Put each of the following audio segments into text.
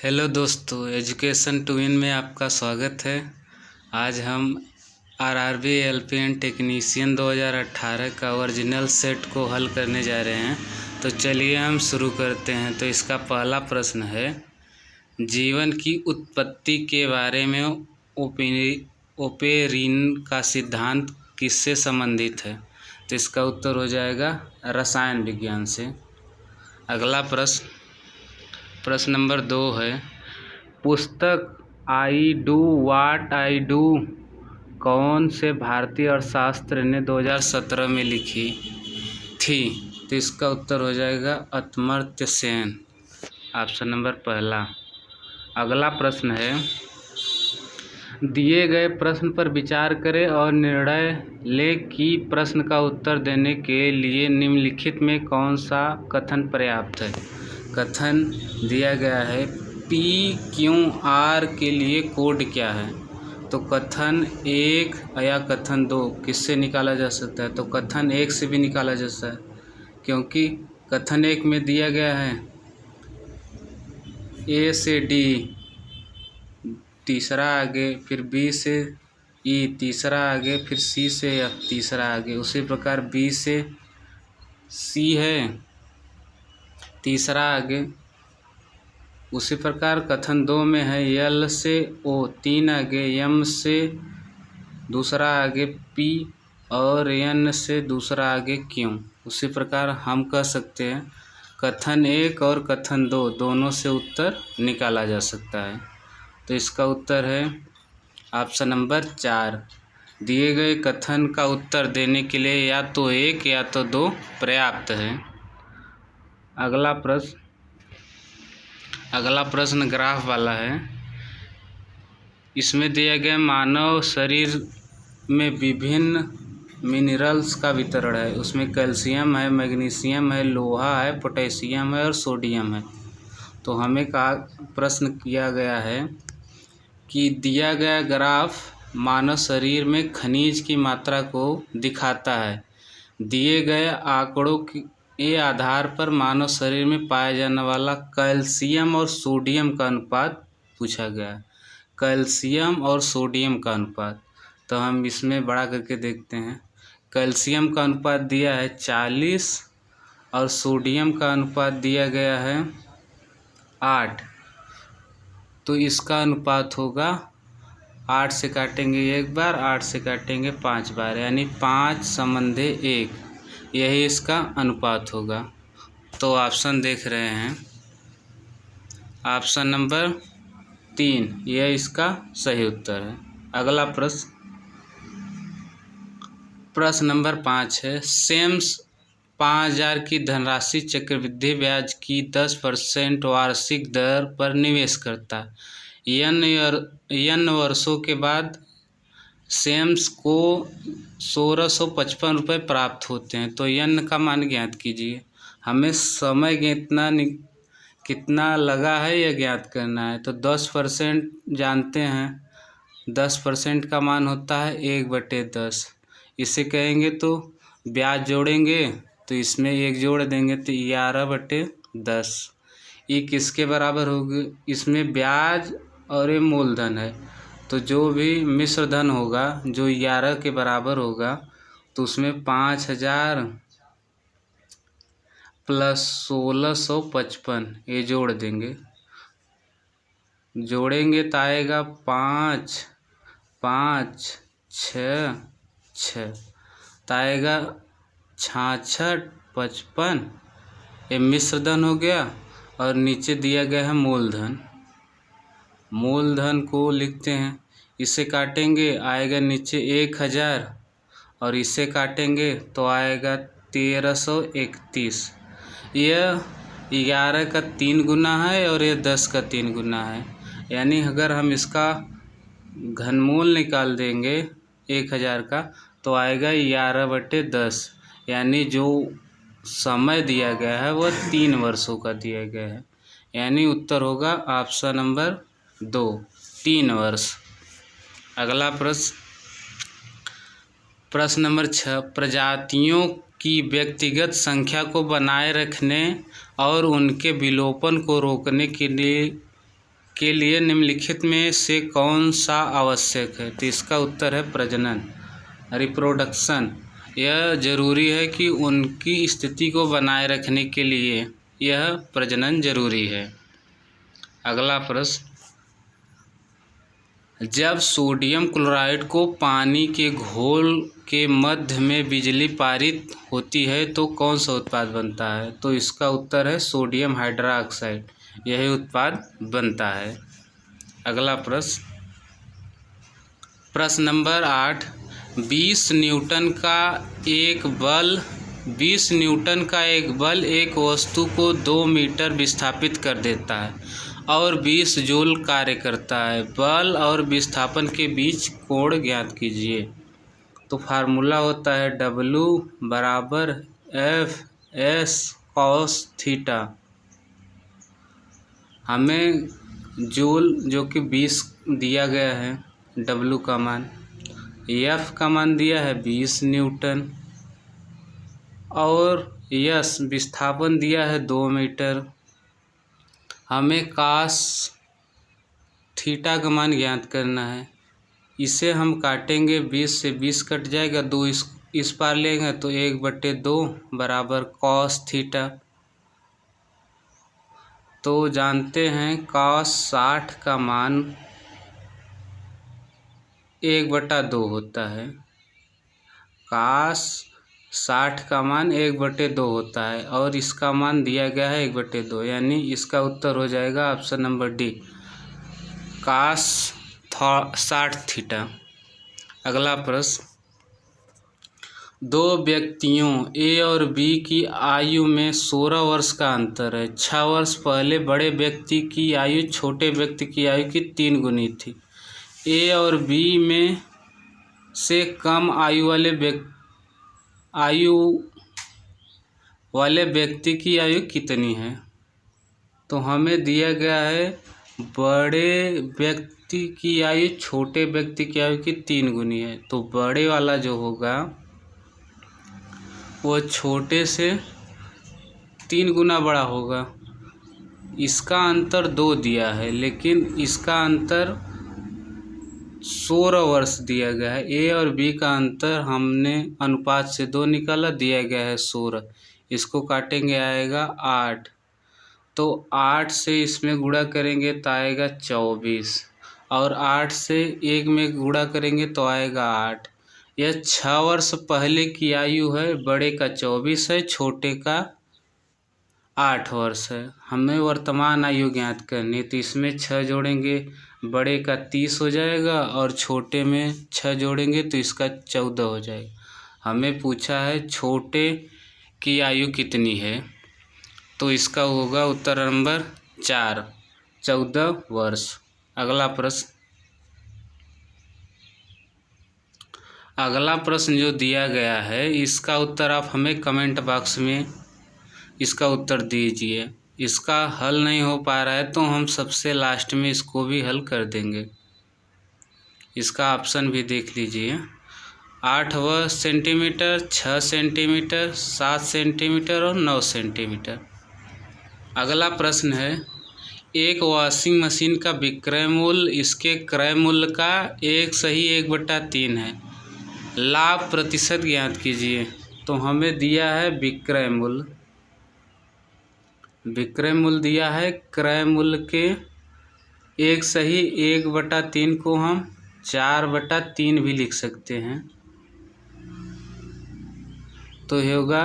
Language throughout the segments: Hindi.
हेलो दोस्तों, एजुकेशन टू विन में आपका स्वागत है। आज हम आरआरबी एलपीएन टेक्नीशियन 2018 का ओरिजिनल सेट को हल करने जा रहे हैं। तो चलिए हम शुरू करते हैं। तो इसका पहला प्रश्न है, जीवन की उत्पत्ति के बारे में ओपेरिन का सिद्धांत किससे संबंधित है? तो इसका उत्तर हो जाएगा रसायन विज्ञान से। अगला प्रश्न नंबर 2 है, पुस्तक I do what I do कौन से भारतीय अर्थशास्त्री ने 2017 में लिखी थी? तो इसका उत्तर हो जाएगा अमर्त्य सेन, ऑप्शन नंबर पहला। अगला प्रश्न है, दिए गए प्रश्न पर विचार करें और निर्णय लें कि प्रश्न का उत्तर देने के लिए निम्नलिखित में कौन सा कथन पर्याप्त है। कथन दिया गया है, PQR के लिए कोड क्या है? तो कथन 1 या कथन 2 किससे निकाला जा सकता है? तो कथन 1 से भी निकाला जा सकता है, क्योंकि कथन 1 में दिया गया है A से D, तीसरा आगे, फिर B से E, तीसरा आगे, फिर C से F, तीसरा आगे। उसी प्रकार B से C है, तीसरा आगे। उसी प्रकार कथन 2 में है L से O, 3 आगे, M से दूसरा आगे P और N से दूसरा आगे Q। उसी प्रकार हम कह सकते हैं कथन 1 और कथन 2 दोनों से उत्तर निकाला जा सकता है। तो इसका उत्तर है ऑप्शन नंबर 4। दिए गए कथन का उत्तर देने के लिए या तो 1 या तो 2 पर्याप्त है। अगला प्रश्न ग्राफ वाला है। इसमें दिया गया मानव शरीर में विभिन्न मिनरल्स का वितरण है। उसमें कैल्शियम है, मैग्नीशियम है, लोहा है, पोटेशियम है और सोडियम है। तो हमें प्रश्न किया गया है कि दिया गया ग्राफ मानव शरीर में खनिज की मात्रा को दिखाता है। दिए गए आंकड़ों के आधार पर मानव शरीर में पाया जाने वाला कैल्शियम और सोडियम का अनुपात पूछा गया है। कैल्शियम और सोडियम का अनुपात, तो हम इसमें बड़ा करके देखते हैं। कैल्शियम का अनुपात दिया है 40 और सोडियम का अनुपात दिया गया है 8। तो इसका अनुपात होगा 8 से काटेंगे 1 बार, 8 से काटेंगे 5 बार, यानी 5/1। यही इसका अनुपात होगा। तो ऑप्शन देख रहे हैं, ऑप्शन नंबर 3 यह इसका सही उत्तर है। अगला प्रश्न नंबर 5 है, सेम्स 5000 की धनराशि चक्रवृद्धि ब्याज की 10% वार्षिक दर पर निवेश करता है। n वर्षों के बाद सेम्स को 1655 रुपये प्राप्त होते हैं। तो n का मान ज्ञात कीजिए। हमें समय कितना लगा है यह ज्ञात करना है। तो 10% जानते हैं, 10% का मान होता है 1/10। इसे कहेंगे तो ब्याज जोड़ेंगे तो इसमें 1 जोड़ देंगे तो 11/10। ये किसके बराबर होगी? इसमें ब्याज और ये मूलधन है, तो जो भी मिश्र धन होगा जो 11 के बराबर होगा तो उसमें 5000 प्लस 1655 ये जोड़ देंगे। जोड़ेंगे तो आएगा 5 5 6 6, तो आएगा 66 55। ये मिश्र धन हो गया और नीचे दिया गया है मूलधन। मूलधन को लिखते हैं, इसे काटेंगे आएगा नीचे 1000 और इसे काटेंगे तो आएगा 1331। यह 11 का 3 गुना है और यह 10 का 3 गुना है। यानी अगर हम इसका घनमूल निकाल देंगे 1000 का तो आएगा 11/10। यानी जो समय दिया गया है वह 3 वर्षों का दिया गया है। यानी उत्तर होगा ऑप्शन नंबर 2, 3 वर्ष। अगला प्रश्न नंबर 6, प्रजातियों की व्यक्तिगत संख्या को बनाए रखने और उनके विलोपन को रोकने के लिए के लिए निम्नलिखित में से कौन सा आवश्यक है? तो इसका उत्तर है प्रजनन, रिप्रोडक्शन। यह जरूरी है कि उनकी स्थिति को बनाए रखने के लिए यह प्रजनन जरूरी है। अगला प्रश्न, जब सोडियम क्लोराइड को पानी के घोल के मध्य में बिजली पारित होती है तो कौन सा उत्पाद बनता है? तो इसका उत्तर है सोडियम हाइड्रोक्साइड, यही उत्पाद बनता है। अगला प्रश्न, प्रश्न नंबर 8, 20 न्यूटन का एक बल एक वस्तु को 2 मीटर विस्थापित कर देता है और 20 जूल कार्य करता है। बल और विस्थापन के बीच कोण ज्ञात कीजिए। तो फार्मूला होता है W बराबर F(s) cos थीटा। हमें जूल जो कि 20 दिया गया है, W का मान, F का मान दिया है 20 न्यूटन और S विस्थापन दिया है 2 मीटर। हमें cos थीटा का मान ज्ञात करना है। इसे हम काटेंगे, 20 से 20 कट जाएगा, 2 इस पार लेंगे तो 1/2 बराबर cos थीटा। तो जानते हैं cos 60 का मान 1/2 होता है। cos 60 का मान 1/2 होता है और इसका मान दिया गया है 1/2, यानी इसका उत्तर हो जाएगा option number D, cos 60 theta. अगला प्रश्न, 2 व्यक्तियों ए और बी की आयु में 16 वर्ष का अंतर है। 6 वर्ष पहले बड़े व्यक्ति की आयु छोटे व्यक्ति की आयु की 3 गुनी थी। ए और बी में से कम आयु वाले व्यक्ति की आयु कितनी है? तो हमें दिया गया है बड़े व्यक्ति की आयु छोटे व्यक्ति की आयु की 3 गुनी है। तो बड़े वाला जो होगा वो छोटे से 3 गुना बड़ा होगा। इसका अंतर 2 दिया है, लेकिन इसका अंतर 16 वर्ष दिया गया है। ए और बी का अंतर हमने अनुपात से 2 निकाला, दिया गया है 16। इसको काटेंगे आएगा 8। तो 8 से इसमें गुणा करेंगे तो आएगा 24 और 8 से 1 में गुणा करेंगे तो आएगा 8। यह 6 वर्ष पहले की आयु है, बड़े का 24 है, छोटे का 8 वर्ष है। हमें वर्तमान आयु ज्ञात करनी, तो इसमें 6 जोड़ेंगे, बड़े का 30 हो जाएगा और छोटे में 6 जोड़ेंगे तो इसका 14 हो जाएगा। हमें पूछा है छोटे की आयु कितनी है, तो इसका होगा उत्तर नंबर 4, 14 वर्ष। अगला प्रश्न जो दिया गया है इसका उत्तर आप हमें कमेंट बॉक्स में इसका उत्तर दीजिए। इसका हल नहीं हो पा रहा है तो हम सबसे लास्ट में इसको भी हल कर देंगे। इसका ऑप्शन भी देख लीजिए, 8 सेंटीमीटर, 6 सेंटीमीटर, 7 सेंटीमीटर और 9 सेंटीमीटर। अगला प्रश्न है, एक वॉशिंग मशीन का विक्रय मूल्य इसके क्रय मूल्य का 1/3 है। लाभ प्रतिशत ज्ञात कीजिए। तो हमें दिया है विक्रय मूल्य दिया है, क्रय मूल्य के 1/3 को हम 4/3 भी लिख सकते हैं। तो ये होगा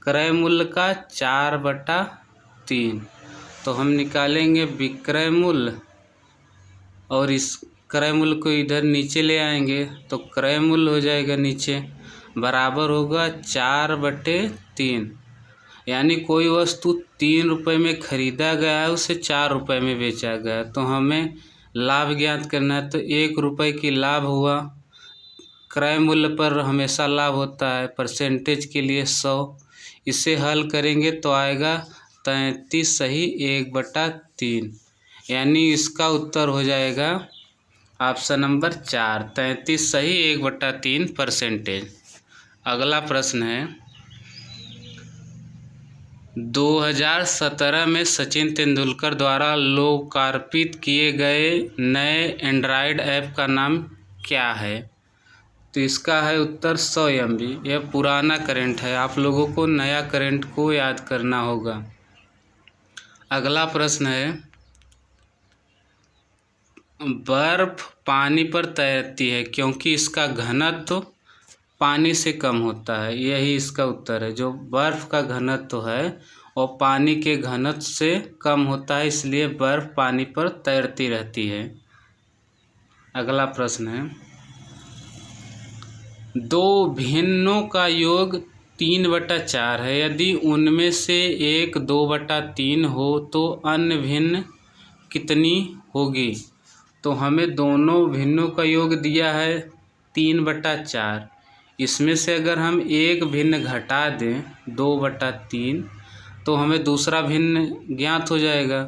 क्रय मूल्य का 4/3। तो हम निकालेंगे विक्रय मूल्य और इस क्रय मूल्य को इधर नीचे ले आएंगे तो क्रय मूल्य हो जाएगा नीचे, बराबर होगा 4/3। यानी कोई वस्तु 3 रुपये में खरीदा गया है, उसे 4 रुपये में बेचा गया। तो हमें लाभ ज्ञात करना है, तो 1 रुपये की लाभ हुआ। क्रय मूल्य पर हमेशा लाभ होता है, परसेंटेज के लिए 100। इसे हल करेंगे तो आएगा 33 सही 1/3, यानी इसका उत्तर हो जाएगा ऑप्शन नंबर 4, 33 सही 1/3 परसेंटेज। अगला प्रश्न है, 2017 में सचिन तेंदुलकर द्वारा लोकार्पित किए गए नए एंड्रॉयड ऐप का नाम क्या है? तो इसका है उत्तर 100 MB। यह पुराना करंट है, आप लोगों को नया करंट को याद करना होगा। अगला प्रश्न है, बर्फ पानी पर तैरती है क्योंकि इसका घनत्व पानी से कम होता है। यही इसका उत्तर है। जो बर्फ का घनत्व है वो पानी के घनत्व से कम होता है, इसलिए बर्फ पानी पर तैरती रहती है। अगला प्रश्न है, दो भिन्नों का योग 3/4 है। यदि उनमें से एक 2/3 हो तो अन्य भिन्न कितनी होगी? तो हमें दोनों भिन्नों का योग दिया है 3/4। इसमें से अगर हम एक भिन्न घटा दें 2/3 तो हमें दूसरा भिन्न ज्ञात हो जाएगा।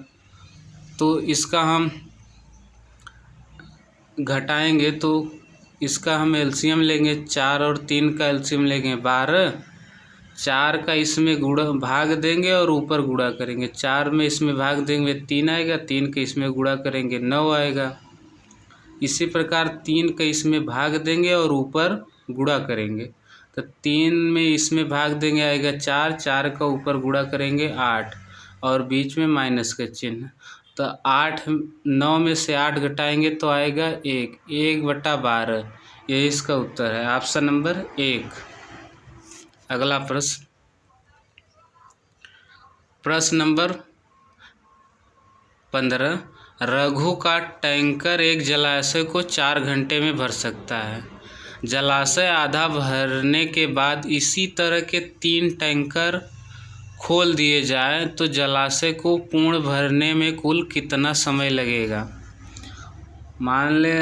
तो इसका हम घटाएंगे तो इसका हम एलसीएम लेंगे, 4 और 3 का एलसीएम लेंगे 12। 4 का इसमें गुणा भाग देंगे और ऊपर गुणा करेंगे। 4 में इसमें भाग देंगे 3 आएगा, 3 के इसमें गुणा करेंगे 9 आएगा। इसी प्रकार 3 का इसमें भाग देंगे और ऊपर गुणा करेंगे तो 3 में इसमें भाग देंगे आएगा 4, 4 का ऊपर गुणा करेंगे 8 और बीच में माइनस का चिन्ह। तो 8 9 में से 8 घटाएंगे तो आएगा 1/12। यही इसका उत्तर है, ऑप्शन नंबर 1। अगला प्रश्न नंबर 15, रघु का टैंकर एक जलाशय को 4 घंटे में भर सकता है। जलाशय आधा भरने के बाद इसी तरह के 3 टैंकर खोल दिए जाएं तो जलाशय को पूर्ण भरने में कुल कितना समय लगेगा? मान ले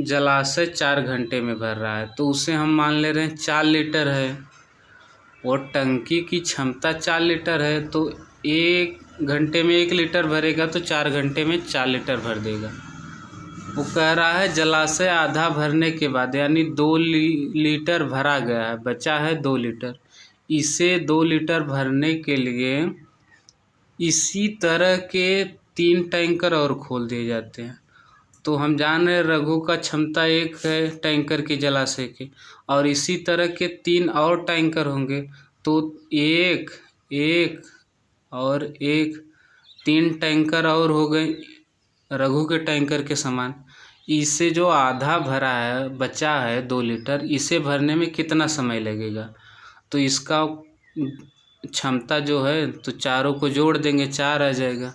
जलाशय 4 घंटे में भर रहा है तो उसे हम मान ले रहे हैं 4 लीटर है और टंकी की क्षमता 4 लीटर है तो 1 घंटे में 1 लीटर भरेगा तो 4 घंटे में 4 लीटर भर देगा। वो कह रहा है जलाशय आधा भरने के बाद यानी 2 लीटर भरा गया है, बचा है 2 लीटर। इसे 2 लीटर भरने के लिए इसी तरह के 3 टैंकर और खोल दिए जाते हैं। तो हम जान रहे हैं रघु का क्षमता 1 है टैंकर की जलाशय की और इसी तरह के 3 और टैंकर होंगे तो 1 1 और 1 3 टैंकर और हो गए रघु के टैंकर के समान। इसे जो आधा भरा है बचा है 2 लीटर, इसे भरने में कितना समय लगेगा? तो इसका क्षमता जो है तो चारों को जोड़ देंगे 4 आ जाएगा।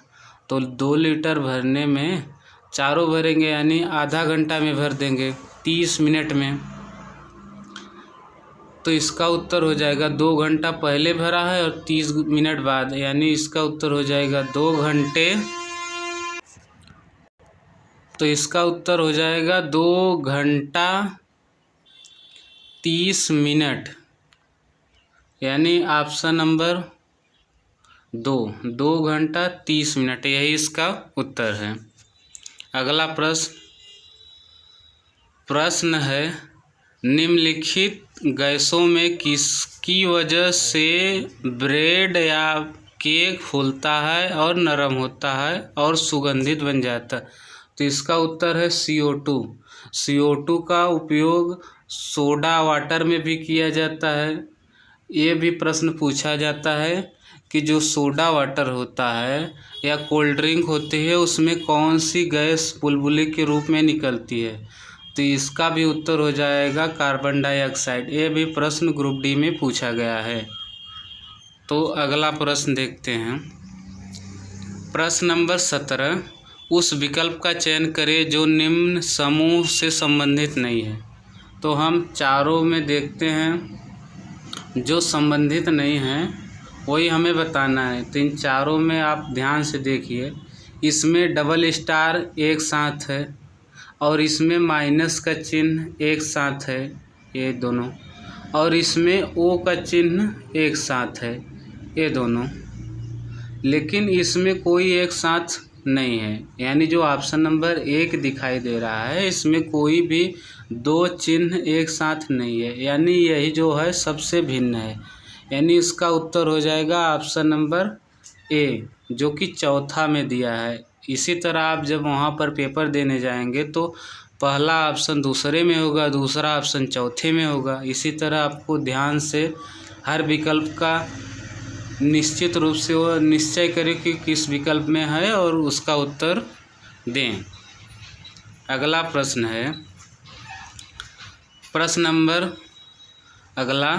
तो 2 लीटर भरने में चारों भरेंगे यानी आधा घंटा में भर देंगे 30 मिनट में। तो इसका उत्तर हो जाएगा 2 घंटा पहले भरा है और 30 मिनट बाद, यानी इसका उत्तर हो जाएगा 2 घंटे। तो इसका उत्तर हो जाएगा 2 घंटा 30 मिनट, यानी ऑप्शन नंबर 2 घंटा 30 मिनट, यही इसका उत्तर है। अगला प्रश्न है, निम्नलिखित गैसों में किसकी वजह से ब्रेड या केक फूलता है और नरम होता है और सुगंधित बन जाता है? तो इसका उत्तर है CO2। CO2 का उपयोग सोडा वाटर में भी किया जाता है। ये भी प्रश्न पूछा जाता है कि जो सोडा वाटर होता है या कोल्ड ड्रिंक होती है उसमें कौन सी गैस बुलबुले के रूप में निकलती है? तो इसका भी उत्तर हो जाएगा कार्बन डाइऑक्साइड। ये भी प्रश्न ग्रुप डी में पूछा गया है। तो अगला प्रश्न देखते हैं, प्रश्न नंबर 17, उस विकल्प का चयन करें जो निम्न समूह से संबंधित नहीं है। तो हम चारों में देखते हैं, जो संबंधित नहीं हैं वही हमें बताना है। तो इन चारों में आप ध्यान से देखिए, इसमें डबल स्टार एक साथ है और इसमें माइनस का चिन्ह एक साथ है, ये दोनों, और इसमें ओ का चिन्ह एक साथ है, ये दोनों, लेकिन इसमें कोई एक साथ नहीं है। यानी जो ऑप्शन नंबर 1 दिखाई दे रहा है इसमें कोई भी 2 चिन्ह एक साथ नहीं है, यानी यही जो है सबसे भिन्न है। यानी इसका उत्तर हो जाएगा ऑप्शन नंबर ए, जो कि चौथा में दिया है। इसी तरह आप जब वहाँ पर पेपर देने जाएंगे तो पहला ऑप्शन दूसरे में होगा, दूसरा ऑप्शन चौथे में होगा। इसी तरह आपको ध्यान से हर विकल्प का निश्चित रूप से वो निश्चय करें कि किस विकल्प में है और उसका उत्तर दें। अगला प्रश्न है, प्रश्न नंबर अगला,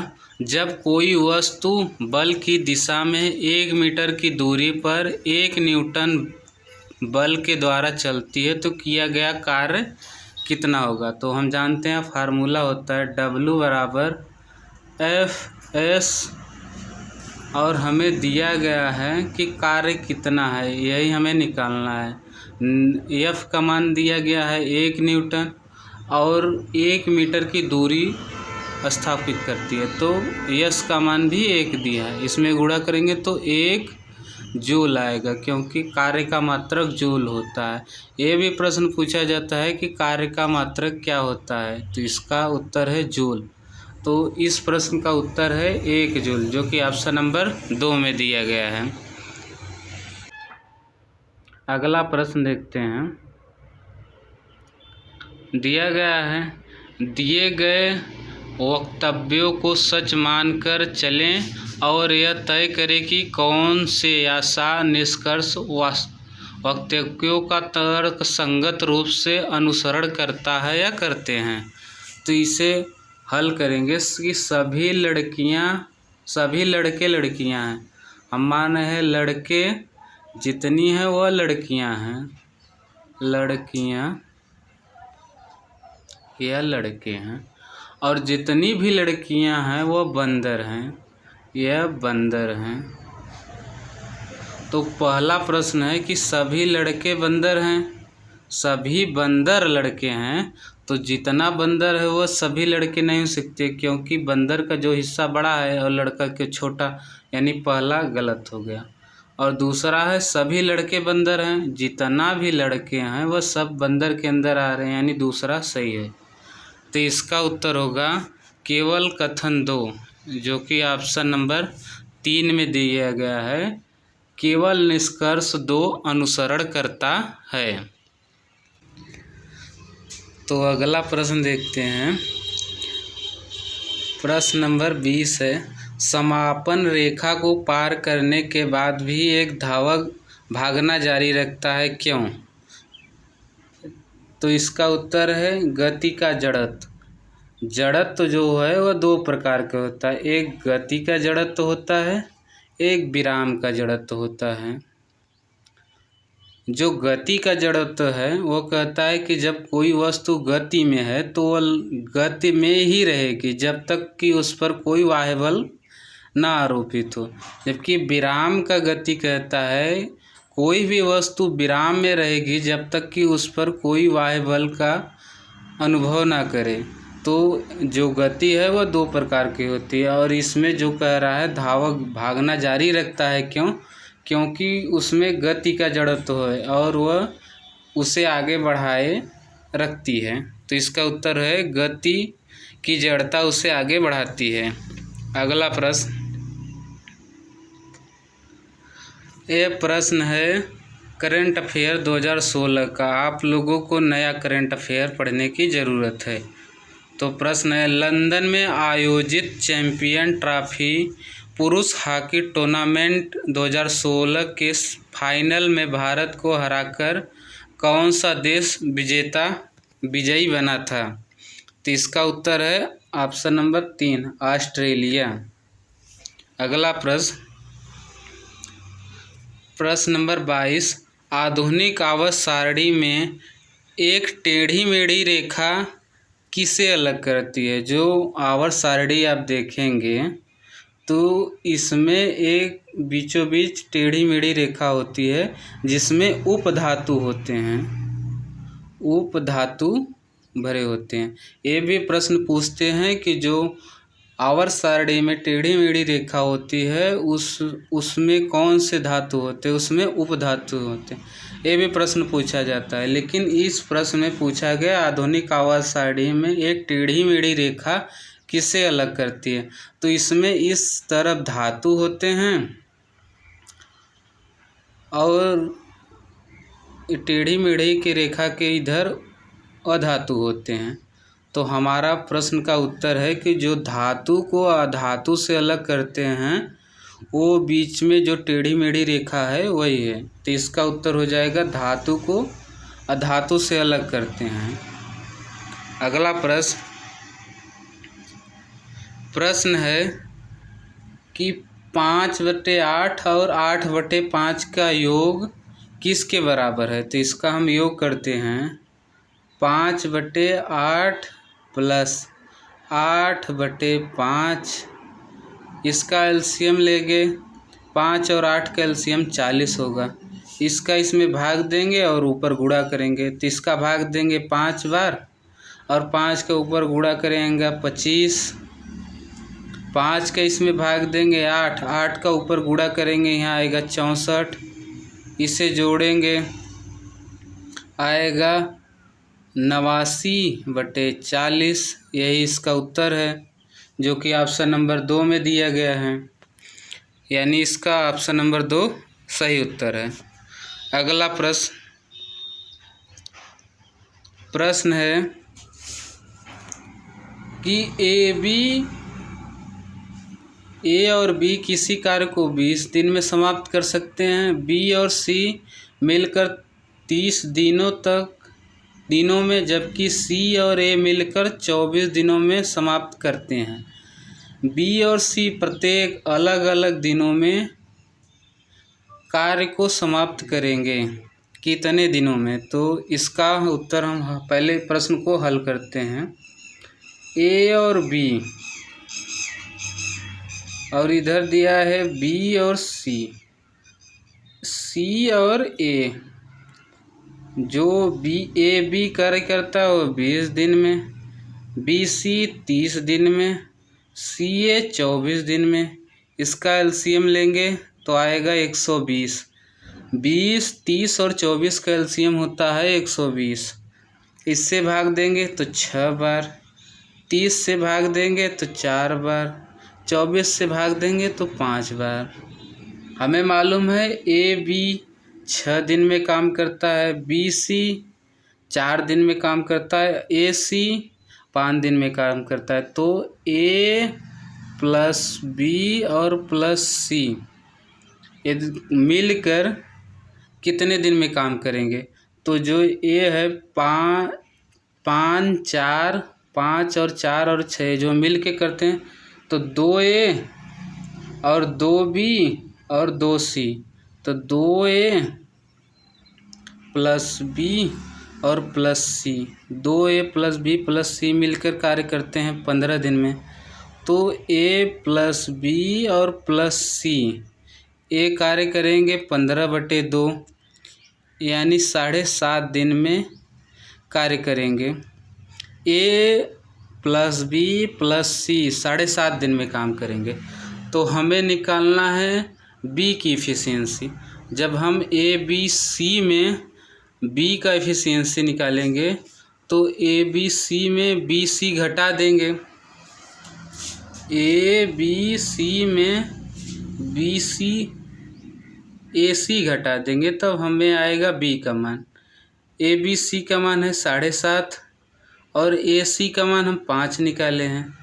जब कोई वस्तु बल की दिशा में 1 मीटर की दूरी पर 1 न्यूटन बल के द्वारा चलती है तो किया गया कार्य कितना होगा। तो हम जानते हैं फार्मूला होता है W बराबर F/s और हमें दिया गया है कि कार्य कितना है, यही हमें निकालना है। F का मान दिया गया है 1 न्यूटन और 1 मीटर की दूरी स्थापित करती है, तो S का मान भी 1 दिया है। इसमें गुणा करेंगे तो 1 जूल आएगा, क्योंकि कार्य का मात्रक जूल होता है। ये भी प्रश्न पूछा जाता है कि कार्य का मात्रक क्या होता है, तो इसका उत्तर है जूल। तो इस प्रश्न का उत्तर है 1 जूल, जो कि ऑप्शन नंबर 2 में दिया गया है। अगला प्रश्न देखते हैं। दिया गया है, दिए गए वक्तव्यों को सच मानकर चलें और यह तय करें कि कौन से आशा निष्कर्ष वक्तव्यों का तर्क संगत रूप से अनुसरण करता है या करते हैं। तो इसे हल करेंगे कि सभी लड़के लड़कियां हैं। हम मान रहे हैं लड़के जितनी हैं वह लड़कियां हैं, लड़कियां या लड़के हैं, और जितनी भी लड़कियां हैं वह बंदर हैं, यह बंदर हैं। तो पहला प्रश्न है कि सभी लड़के बंदर हैं, सभी बंदर लड़के हैं, तो जितना बंदर है वह सभी लड़के नहीं हो सकते, क्योंकि बंदर का जो हिस्सा बड़ा है और लड़का के छोटा, यानी पहला गलत हो गया। और दूसरा है सभी लड़के बंदर हैं, जितना भी लड़के हैं वह सब बंदर के अंदर आ रहे हैं, यानी दूसरा सही है। तो इसका उत्तर होगा केवल कथन 2, जो कि ऑप्शन नंबर 3 में दिया गया है। केवल निष्कर्ष 2 अनुसरण करता है। तो अगला प्रश्न देखते हैं। प्रश्न नंबर 20 है, समापन रेखा को पार करने के बाद भी एक धावक भागना जारी रखता है, क्यों। तो इसका उत्तर है गति का जड़त्व। जड़त्व जो है वह 2 प्रकार का होता है, एक गति का जड़त्व होता है, एक विराम का जड़त्व होता है। जो गति का जड़त्व है वो कहता है कि जब कोई वस्तु गति में है तो वह गति में ही रहेगी जब तक कि उस पर कोई बाह्य बल न आरोपित हो। जबकि विराम का गति कहता है कोई भी वस्तु विराम में रहेगी जब तक कि उस पर कोई बाह्य बल का अनुभव ना करे। तो जो गति है वह 2 प्रकार की होती है, और इसमें जो कह रहा है धावक भागना जारी रखता है, क्योंकि उसमें गति का जड़त्व है और वह उसे आगे बढ़ाए रखती है। तो इसका उत्तर है गति की जड़ता उसे आगे बढ़ाती है। अगला प्रश्न, ये प्रश्न है करंट अफेयर 2016 का। आप लोगों को नया करंट अफेयर पढ़ने की ज़रूरत है। तो प्रश्न है, लंदन में आयोजित चैंपियन ट्रॉफी पुरुष हॉकी टूर्नामेंट 2016 के फाइनल में भारत को हराकर कौन सा देश विजयी बना था। तो इसका उत्तर है ऑप्शन नंबर 3, ऑस्ट्रेलिया। अगला प्रश्न नंबर 22, आधुनिक आवर्त सारणी में एक टेढ़ी मेढ़ी रेखा किसे अलग करती है। जो आवर्त सारणी आप देखेंगे तो इसमें एक बीचों बीच टेढ़ी मेढ़ी रेखा होती है जिसमें उपधातु होते हैं, उपधातु भरे होते हैं। ये भी प्रश्न पूछते हैं कि जो आवर्त सारणी में टेढ़ी मेढ़ी रेखा होती है उसमें कौन से धातु होते हैं, उसमें उपधातु होते हैं। ये भी प्रश्न पूछा जाता है, लेकिन इस प्रश्न में पूछा गया आधुनिक आवर्त सारणी में एक टेढ़ी मेढ़ी रेखा किससे अलग करती है? तो इसमें इस तरफ धातु होते हैं और टेढ़ी मेढ़ी की रेखा के इधर अधातु होते हैं। तो हमारा प्रश्न का उत्तर है कि जो धातु को अधातु से अलग करते हैं वो बीच में जो टेढ़ी मेढ़ी रेखा है वही है। तो इसका उत्तर हो जाएगा धातु को अधातु से अलग करते हैं। अगला प्रश्न है कि 5/8 और 8/5 का योग किसके बराबर है? तो इसका हम योग करते हैं 5/8 प्लस 8/5, इसका एलसीएम लेंगे। 5 और 8 का एलसीएम 40 होगा। इसका इसमें भाग देंगे और ऊपर गुणा करेंगे। तो इसका भाग देंगे 5 बार और 5 के ऊपर गुणा करेंगे 25। 5 का इसमें भाग देंगे 8 का ऊपर गुणा करेंगे, यहाँ आएगा 64। इसे जोड़ेंगे आएगा 89/40। यही इसका उत्तर है जो कि ऑप्शन नंबर 2 में दिया गया है। यानी इसका ऑप्शन नंबर 2 सही उत्तर है। अगला प्रश्न है कि ए और बी किसी कार्य को 20 दिन में समाप्त कर सकते हैं। बी और सी मिलकर 30 दिनों में, जबकि सी और ए मिलकर 24 दिनों में समाप्त करते हैं। बी और सी प्रत्येक अलग अलग दिनों में कार्य को समाप्त करेंगे, कितने दिनों में? तो इसका उत्तर हम पहले प्रश्न को हल करते हैं। ए और बी और इधर दिया है बी और सी। सी और ए, जो ए बी कार्य करता है वो 20 दिन में, बी सी 30 दिन में, सी ए 24 दिन में। इसका एलसीएम लेंगे तो आएगा 120। 20, 30 और 24 का एलसीएम होता है 120। इससे भाग देंगे तो 6 बार, 30 से भाग देंगे तो 4 बार, 24 से भाग देंगे तो 5 बार। हमें मालूम है ए बी 6 दिन में काम करता है, बी सी 4 दिन में काम करता है, ए सी 5 दिन में काम करता है। तो ए प्लस बी और प्लस सी मिलकर कितने दिन में काम करेंगे? तो जो ए है 5, 5 और 4 और 6 जो मिल के करते हैं, तो 2A और 2B और 2C। तो 2A प्लस B और plus C, 2A plus B plus C मिलकर कार्य करते हैं 15 दिन में। तो A प्लस B और प्लस C ए कार्य करेंगे 15/2, यानी 7.5 दिन में कार्य करेंगे। ए प्लस बी प्लस सी 7.5 दिन में काम करेंगे। तो हमें निकालना है बी की एफिशिएंसी। जब हम ए बी सी में बी का एफिशिएंसी निकालेंगे तो ए बी सी में बी सी घटा देंगे, ए बी सी में बी सी ए सी घटा देंगे, तब हमें आएगा बी का मान। ए बी सी का मान है 7.5 और ए सी का मान हम 5 निकाले हैं।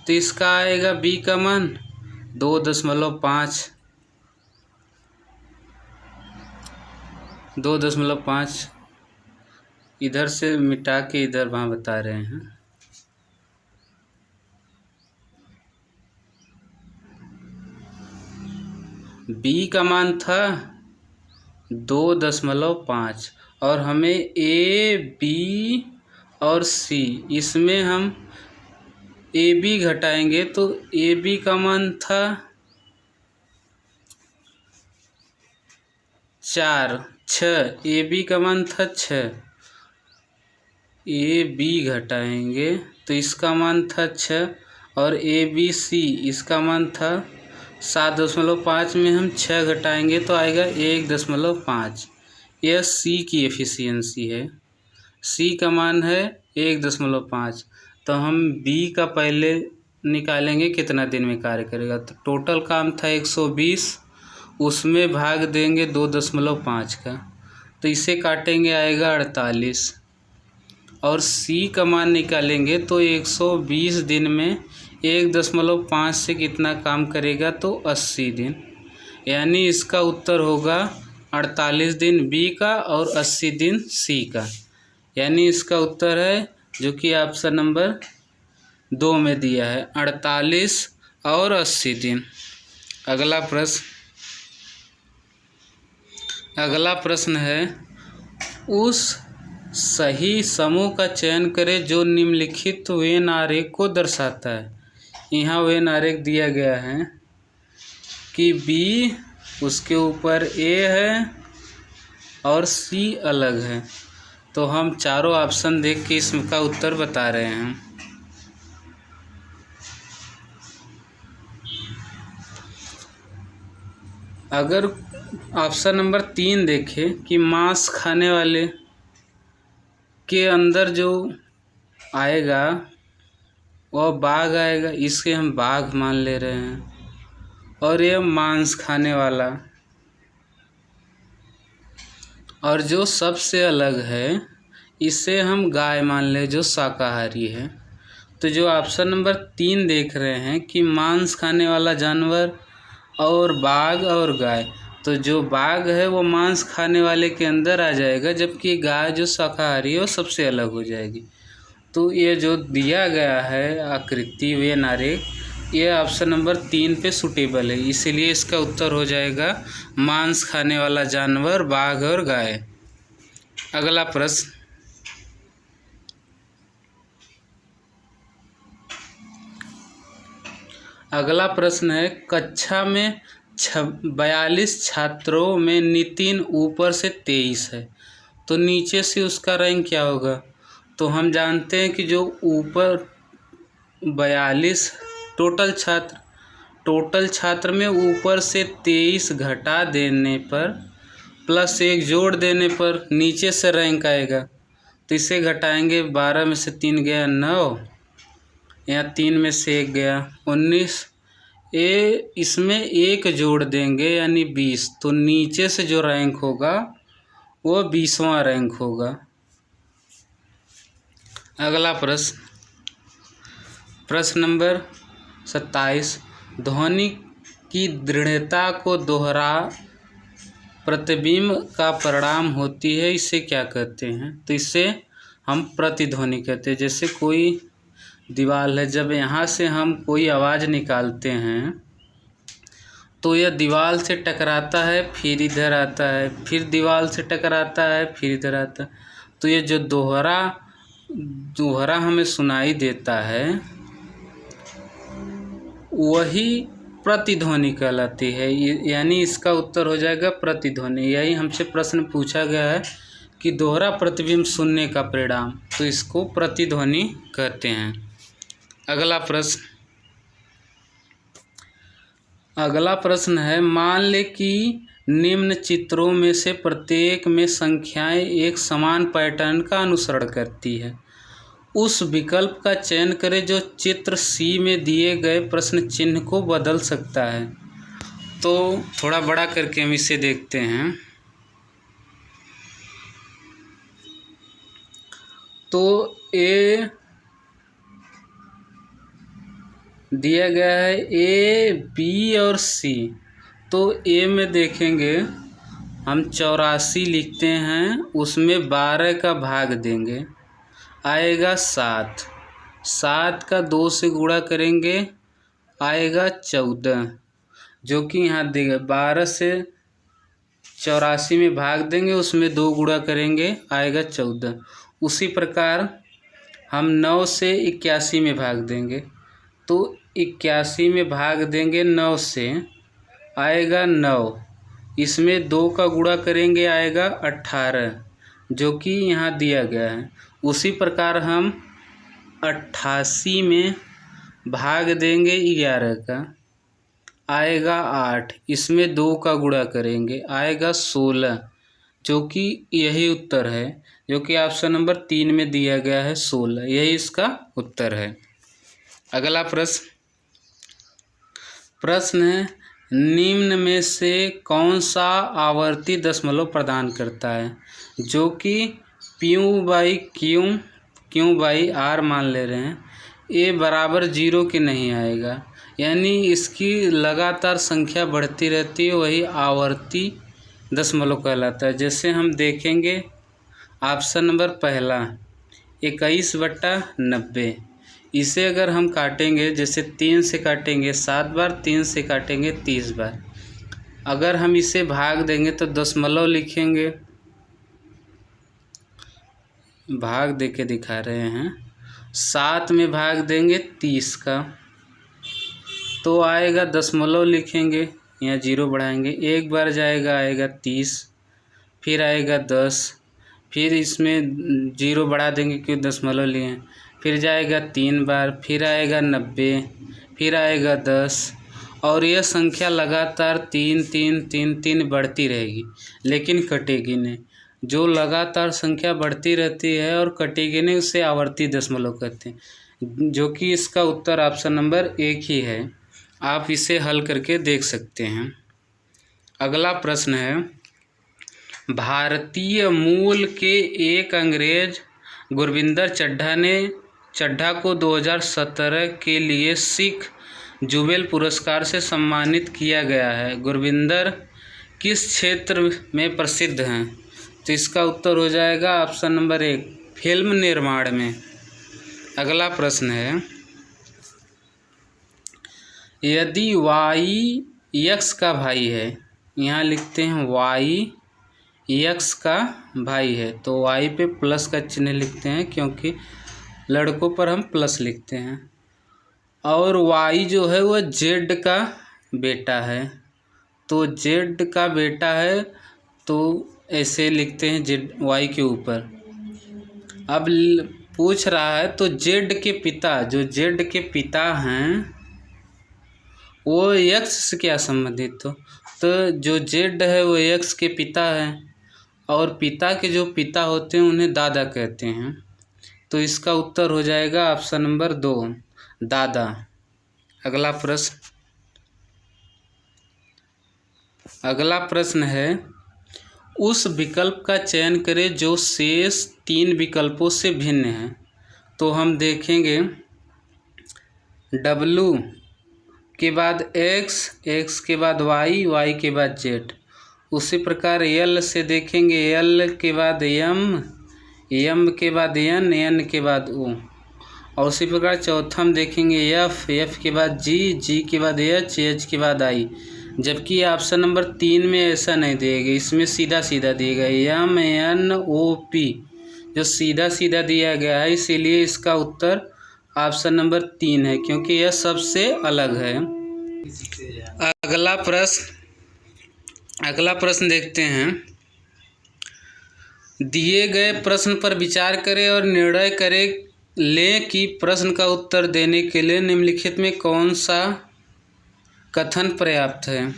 तो इसका आएगा बी का मान 2.5। 2.5 इधर से मिटा के इधर वहाँ बता रहे हैं। बी का मान था 2.5 और हमें ए बी और सी, इसमें हम ए बी घटाएंगे तो ए बी का मान था 4, 6, ए बी का मान था 6, ए बी घटाएंगे तो इसका मान था 6 और ए बी सी इसका मान था 7.5 में हम 6 घटाएंगे तो आएगा 1.5। यह सी की एफिशिएंसी है। सी का मान है 1.5। तो हम बी का पहले निकालेंगे कितना दिन में कार्य करेगा। तो टोटल काम था 120, उसमें भाग देंगे 2.5 का, तो इसे काटेंगे आएगा 48। और सी का मान निकालेंगे तो 120 दिन में 1.5 से कितना काम करेगा, तो 80 दिन। यानी इसका उत्तर होगा 48 दिन बी का और 80 दिन सी का। यानी इसका उत्तर है जो कि ऑप्शन नंबर 2 में दिया है, 48 और 80 दिन। अगला प्रश्न है, उस सही समूह का चयन करें जो निम्नलिखित वेन आरेख को दर्शाता है। यहाँ वेन आरेख दिया गया है कि बी, उसके ऊपर ए है और सी अलग है। तो हम चारों ऑप्शन देख के इसका उत्तर बता रहे हैं। अगर ऑप्शन नंबर 3 देखें कि मांस खाने वाले के अंदर जो आएगा वह बाघ आएगा, इसके हम बाघ मान ले रहे हैं। और यह मांस खाने वाला, और जो सबसे अलग है इसे हम गाय मान ले जो शाकाहारी है। तो जो ऑप्शन नंबर 3 देख रहे हैं कि मांस खाने वाला जानवर और बाघ और गाय, तो जो बाघ है वो मांस खाने वाले के अंदर आ जाएगा, जबकि गाय जो शाकाहारी है वो सबसे अलग हो जाएगी। तो ये जो दिया गया है आकृति वेन आरेख, ये ऑप्शन नंबर 3 पे सूटेबल है, इसीलिए इसका उत्तर हो जाएगा मांस खाने वाला जानवर बाघ और गाय। अगला प्रश्न, है कक्षा में 42 छात्रों में नितिन ऊपर से 23 है, तो नीचे से उसका रैंक क्या होगा। तो हम जानते हैं कि जो ऊपर 42 टोटल छात्र में ऊपर से 23 घटा देने पर प्लस 1 जोड़ देने पर नीचे से रैंक आएगा। तो इसे घटाएंगे, 12 में से 3 गया 9, यहाँ 3 में से 1 गया 19, इसमें 1 जोड़ देंगे यानी 20, तो नीचे से जो रैंक होगा वो 20वां रैंक होगा। अगला प्रश्न नंबर 27, ध्वनि की दृढ़ता को दोहरा प्रतिबिंब का परिणाम होती है, इसे क्या कहते हैं। तो इसे हम प्रतिध्वनि कहते हैं। जैसे कोई दीवार है, जब यहाँ से हम कोई आवाज़ निकालते हैं तो यह दीवार से टकराता है, फिर इधर आता है, फिर दीवार से टकराता है, फिर इधर आता है। तो ये जो दोहरा हमें सुनाई देता है वही प्रतिध्वनि कहलाती है। यानी इसका उत्तर हो जाएगा प्रतिध्वनि। यही हमसे प्रश्न पूछा गया है कि दोहरा प्रतिबिंब सुनने का परिणाम, तो इसको प्रतिध्वनि कहते हैं। अगला प्रश्न है, मान ले कि निम्न चित्रों में से प्रत्येक में संख्याएं एक समान पैटर्न का अनुसरण करती है। उस विकल्प का चयन करें जो चित्र सी में दिए गए प्रश्न चिन्ह को बदल सकता है। तो थोड़ा बड़ा करके हम इसे देखते हैं। तो ए दिया गया है ए, बी और सी। तो ए में देखेंगे हम 84 लिखते हैं, उसमें 12 का भाग देंगे, आएगा 7। 7 का 2 से गुणा करेंगे आएगा 14, जो कि यहाँ देगा 12 से 84 में भाग देंगे, उसमें 2 गुणा करेंगे आएगा 14। उसी प्रकार हम 9 से 81 में भाग देंगे, तो 81 में भाग देंगे 9 से, आएगा 9, इसमें 2 का गुणा करेंगे आएगा 18, जो कि यहाँ दिया गया है। उसी प्रकार हम 88 में भाग देंगे 11 का, आएगा 8, इसमें 2 का गुणा करेंगे आएगा 16, जो कि यही उत्तर है, जो कि ऑप्शन नंबर 3 में दिया गया है 16, यही इसका उत्तर है। अगला प्रश्न है, निम्न में से कौन सा आवर्ती दशमलव प्रदान करता है जो कि क्यू बाई आर मान ले रहे हैं, ए बराबर 0 के नहीं आएगा, यानी इसकी लगातार संख्या बढ़ती रहती है, वही आवर्ती दशमलव कहलाता है। जैसे हम देखेंगे ऑप्शन नंबर पहला 21/90, इसे अगर हम काटेंगे, जैसे 3 से काटेंगे 7 बार, 3 से काटेंगे 30 बार, अगर हम इसे भाग देंगे तो दशमलव लिखेंगे, भाग दे के दिखा रहे हैं, 7 में भाग देंगे 30 का तो आएगा, दशमलव लिखेंगे, यहाँ 0 बढ़ाएंगे, एक बार जाएगा आएगा 30, फिर आएगा 10, फिर इसमें 0 बढ़ा देंगे क्योंकि दशमलव लिए हैं, फिर जाएगा 3 बार, फिर आएगा 90, फिर आएगा 10, और यह संख्या लगातार 3 3 3 3 बढ़ती रहेगी, लेकिन कटेगी नहीं। जो लगातार संख्या बढ़ती रहती है और कटेगी नहीं उसे आवर्ती दशमलव कहते हैं, जो कि इसका उत्तर ऑप्शन नंबर 1 ही है। आप इसे हल करके देख सकते हैं। अगला प्रश्न है, भारतीय मूल के एक अंग्रेज गुरविंदर चड्ढा को 2017 के लिए सिख जुबेल पुरस्कार से सम्मानित किया गया है। गुरविंदर किस क्षेत्र में प्रसिद्ध हैं? तो इसका उत्तर हो जाएगा ऑप्शन नंबर 1, फिल्म निर्माण में। अगला प्रश्न है, यदि y x का भाई है, यहाँ लिखते हैं y x का भाई है, तो y पे प्लस का चिन्ह लिखते हैं क्योंकि लड़कों पर हम प्लस लिखते हैं, और y जो है वह z का बेटा है, तो z का बेटा है तो ऐसे लिखते हैं z y के ऊपर। अब पूछ रहा है तो z के पिता, जो z के पिता हैं वो x से क्या संबंधित तो जो z है वो x के पिता है, और पिता के जो पिता होते हैं उन्हें दादा कहते हैं, तो इसका उत्तर हो जाएगा ऑप्शन नंबर 2, दादा। अगला प्रश्न है, उस विकल्प का चयन करें जो शेष 3 विकल्पों से भिन्न है। तो हम देखेंगे W के बाद x के बाद y के बाद z, उसी प्रकार L से देखेंगे L के बाद M के बाद N के बाद O, और उसी प्रकार चौथा हम देखेंगे F के बाद G के बाद H के बाद I, जबकि ऑप्शन नंबर 3 में ऐसा नहीं दिएगा, इसमें सीधा सीधा दिएगा MNOP, जो सीधा सीधा दिया गया है, इसीलिए इसका उत्तर ऑप्शन नंबर 3 है क्योंकि यह सबसे अलग है। अगला प्रश्न देखते हैं, दिए गए प्रश्न पर विचार करें और निर्णय लें कि प्रश्न का उत्तर देने के लिए निम्नलिखित में कौन सा कथन पर्याप्त है।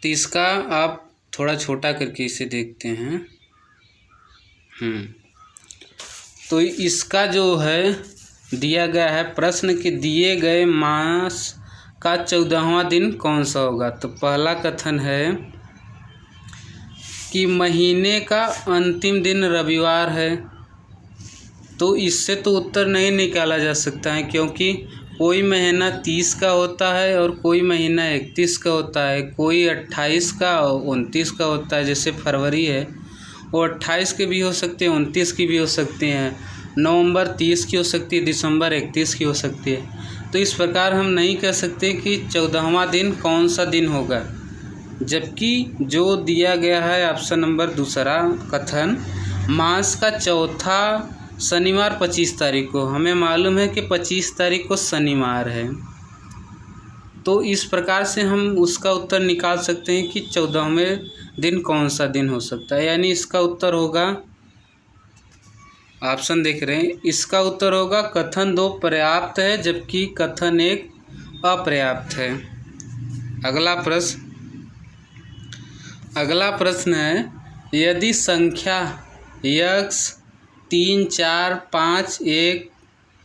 तो इसका आप थोड़ा छोटा करके इसे देखते हैं। तो इसका जो है दिया गया है प्रश्न के दिए गए मास का 14वां दिन कौन सा होगा। तो पहला कथन है कि महीने का अंतिम दिन रविवार है, तो इससे तो उत्तर नहीं निकाला जा सकता है क्योंकि कोई महीना 30 का होता है और कोई महीना 31 का होता है, कोई 28 का और 29 का होता है। जैसे फरवरी है वो 28 के भी हो सकते हैं, 29 की भी हो सकते हैं, नवंबर 30 की हो सकती है, दिसंबर 31 की हो सकती है। तो इस प्रकार हम नहीं कह सकते कि 14वां दिन कौन सा दिन होगा, जबकि जो दिया गया है ऑप्शन नंबर 2 कथन मास का चौथा शनिवार 25 तारीख को, हमें मालूम है कि 25 तारीख को शनिवार है, तो इस प्रकार से हम उसका उत्तर निकाल सकते हैं कि 14वें दिन कौन सा दिन हो सकता है। यानी इसका उत्तर होगा, ऑप्शन देख रहे हैं, इसका उत्तर होगा कथन 2 पर्याप्त है जबकि कथन 1 अपर्याप्त है। अगला प्रश्न है, यदि संख्या x 3 4 5 1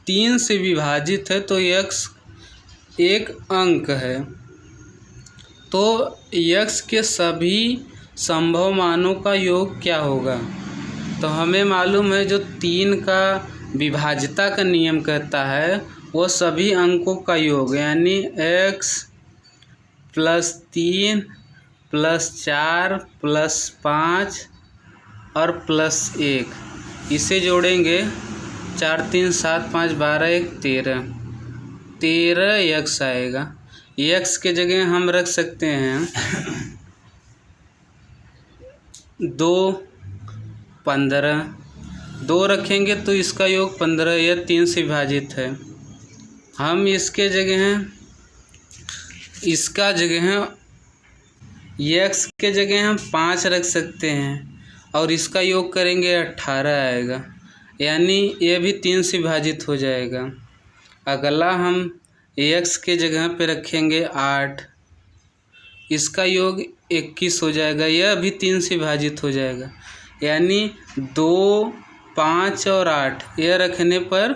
3 से विभाजित है तो x एक अंक है, तो x के सभी संभव मानों का योग क्या होगा। तो हमें मालूम है जो 3 का विभाज्यता का नियम कहता है वो सभी अंकों का योग, यानी x + 3 + 4 + 5 और +1, इसे जोड़ेंगे 4 3 7 5 12 1 13 x आएगा। x के जगह हम रख सकते हैं 2 15, 2 रखेंगे तो इसका योग 15, यह 3 से विभाजित है। हम इसका जगह x के जगह हम 5 रख सकते हैं और इसका योग करेंगे 18 आएगा, यानी ये भी 3 से विभाजित हो जाएगा। अगला हम x के जगह पे रखेंगे 8, इसका योग 21 हो जाएगा, यह भी 3 से विभाजित हो जाएगा, यानी 2 5 और 8 यह रखने पर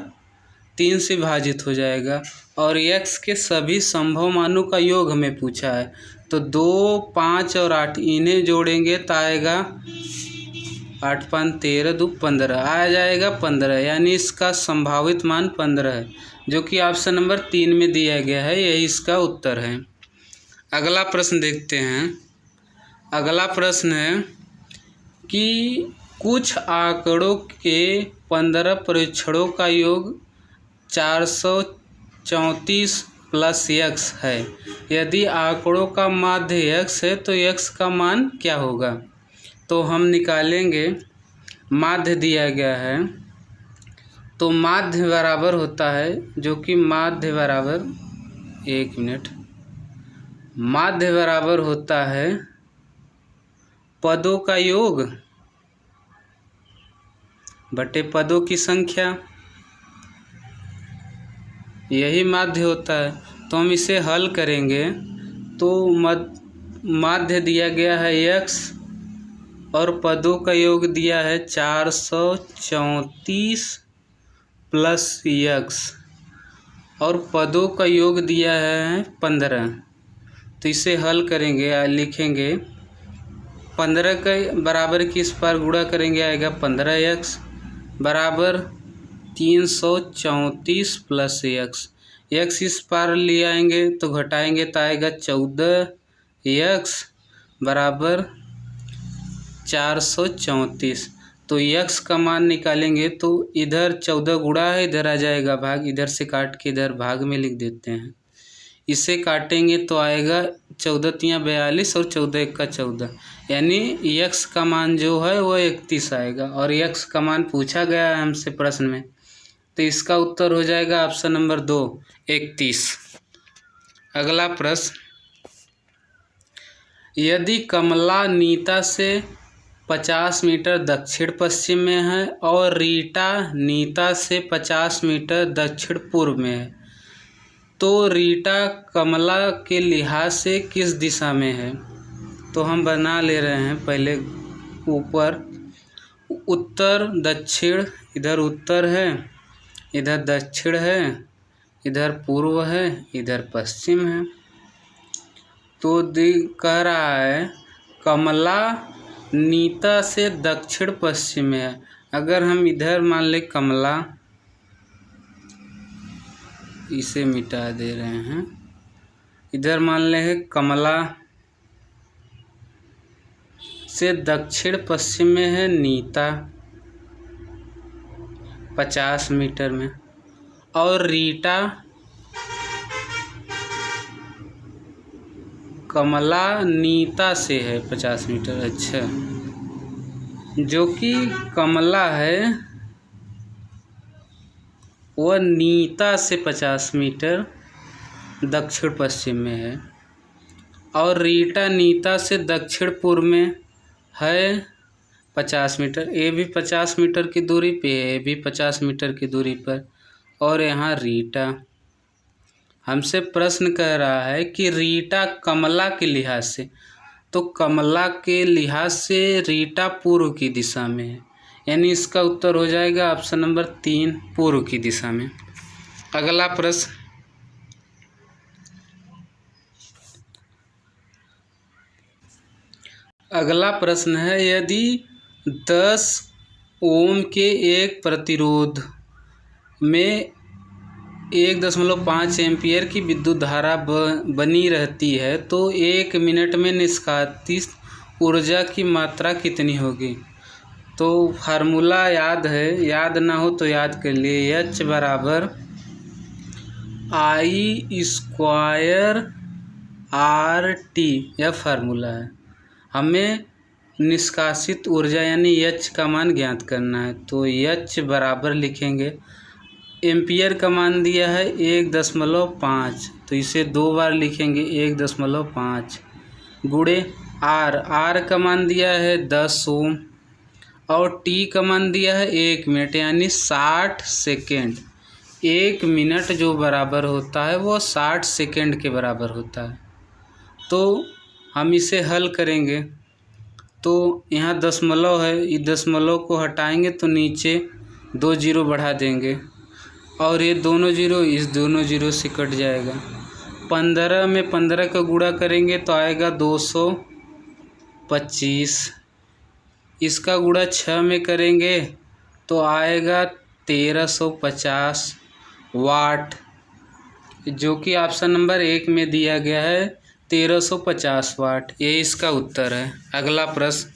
3 से विभाजित हो जाएगा। और x के सभी संभव मानों का योग हमें पूछा है, तो 2 5 और 8 इन्हें जोड़ेंगे तो आएगा 8 5 13 2 15 आ जाएगा 15, यानी इसका संभावित मान 15 है, जो कि ऑप्शन नंबर 3 में दिया गया है, यही इसका उत्तर है। अगला प्रश्न देखते हैं। अगला प्रश्न है कि कुछ आंकड़ों के 15 परीक्षणों का योग 434 + x है। यदि आंकड़ों का माध्य x है तो x का मान क्या होगा। तो हम निकालेंगे, माध्य दिया गया है तो माध्य बराबर होता है, जो कि माध्य बराबर, एक मिनट, माध्य बराबर होता है पदों का योग बटे पदों की संख्या, यही माध्य होता है। तो हम इसे हल करेंगे तो माध्य दिया गया है x और पदों का योग दिया है 434 + x और पदों का योग दिया है 15। तो इसे हल करेंगे, लिखेंगे 15 के बराबर की इस पर गुणा करेंगे, आएगा 15x बराबर 334 + x इस पार ले आएंगे तो घटाएंगे तो आएगा 14x बराबर 434। तो x का मान निकालेंगे तो इधर 14 गुणा है, इधर आ जाएगा भाग, इधर से काट के इधर भाग में लिख देते हैं। इसे काटेंगे तो आएगा 14 × 42 और 14 × 14, यानी x का मान जो है वो 31 आएगा। और x का मान पूछा गया है हमसे प्रश्न में, तो इसका उत्तर हो जाएगा ऑप्शन नंबर 2 31। अगला प्रश्न, यदि कमला नीता से 50 मीटर दक्षिण पश्चिम में है और रीटा नीता से 50 मीटर दक्षिण पूर्व में है, तो रीटा कमला के लिहाज से किस दिशा में है। तो हम बना ले रहे हैं, पहले ऊपर उत्तर दक्षिण, इधर उत्तर है, इधर दक्षिण है, इधर पूर्व है, इधर पश्चिम है। तो कह रहा है कमला नीता से दक्षिण पश्चिम में है। अगर हम इधर मान ले कमला, इसे मिटा दे रहे हैं, इधर मान ले है कमला से दक्षिण पश्चिम में है नीता 50 मीटर में, और रीटा कमला नीता से है 50 मीटर। अच्छा, जो कि कमला है वह नीता से 50 मीटर दक्षिण पश्चिम में है, और रीटा नीता से दक्षिण पूर्व में है 50 मीटर। ये भी 50 मीटर की दूरी पे है, ये भी 50 मीटर की दूरी पर, और यहाँ रीटा। हमसे प्रश्न कह रहा है कि रीटा कमला के लिहाज से, तो कमला के लिहाज से रीटा पूर्व की दिशा में है, यानी इसका उत्तर हो जाएगा ऑप्शन नंबर 3 पूर्व की दिशा में। अगला प्रश्न, अगला प्रश्न है, यदि 10 ओम के एक प्रतिरोध में 1.5 एम्पीयर की विद्युत धारा बनी रहती है तो 1 मिनट में निष्कासित ऊर्जा की मात्रा कितनी होगी। तो फार्मूला याद है, याद ना हो तो याद कर लिए, H बराबर I²RT, यह फार्मूला है। हमें निष्कासित ऊर्जा यानी H का मान ज्ञात करना है। तो H बराबर लिखेंगे, एम्पियर का मान दिया है 1.5, तो इसे 2 बार लिखेंगे 1.5 गुणे R का मान दिया है 10 ओम और T का मान दिया है 1 मिनट यानी 60 सेकेंड। 1 मिनट जो बराबर होता है वो 60 सेकेंड के बराबर होता है। तो हम इसे हल करेंगे तो यहाँ दशमलव है, इस दशमलव को हटाएंगे तो नीचे 2 जीरो बढ़ा देंगे और ये दोनों जीरो इस दोनों जीरो से कट जाएगा। 15 में 15 का गुणा करेंगे तो आएगा 225। इसका गुणा 6 में करेंगे तो आएगा 1350 वाट, जो कि ऑप्शन नंबर 1 में दिया गया है 1350 वाट। ये इसका उत्तर है। अगला प्रश्न,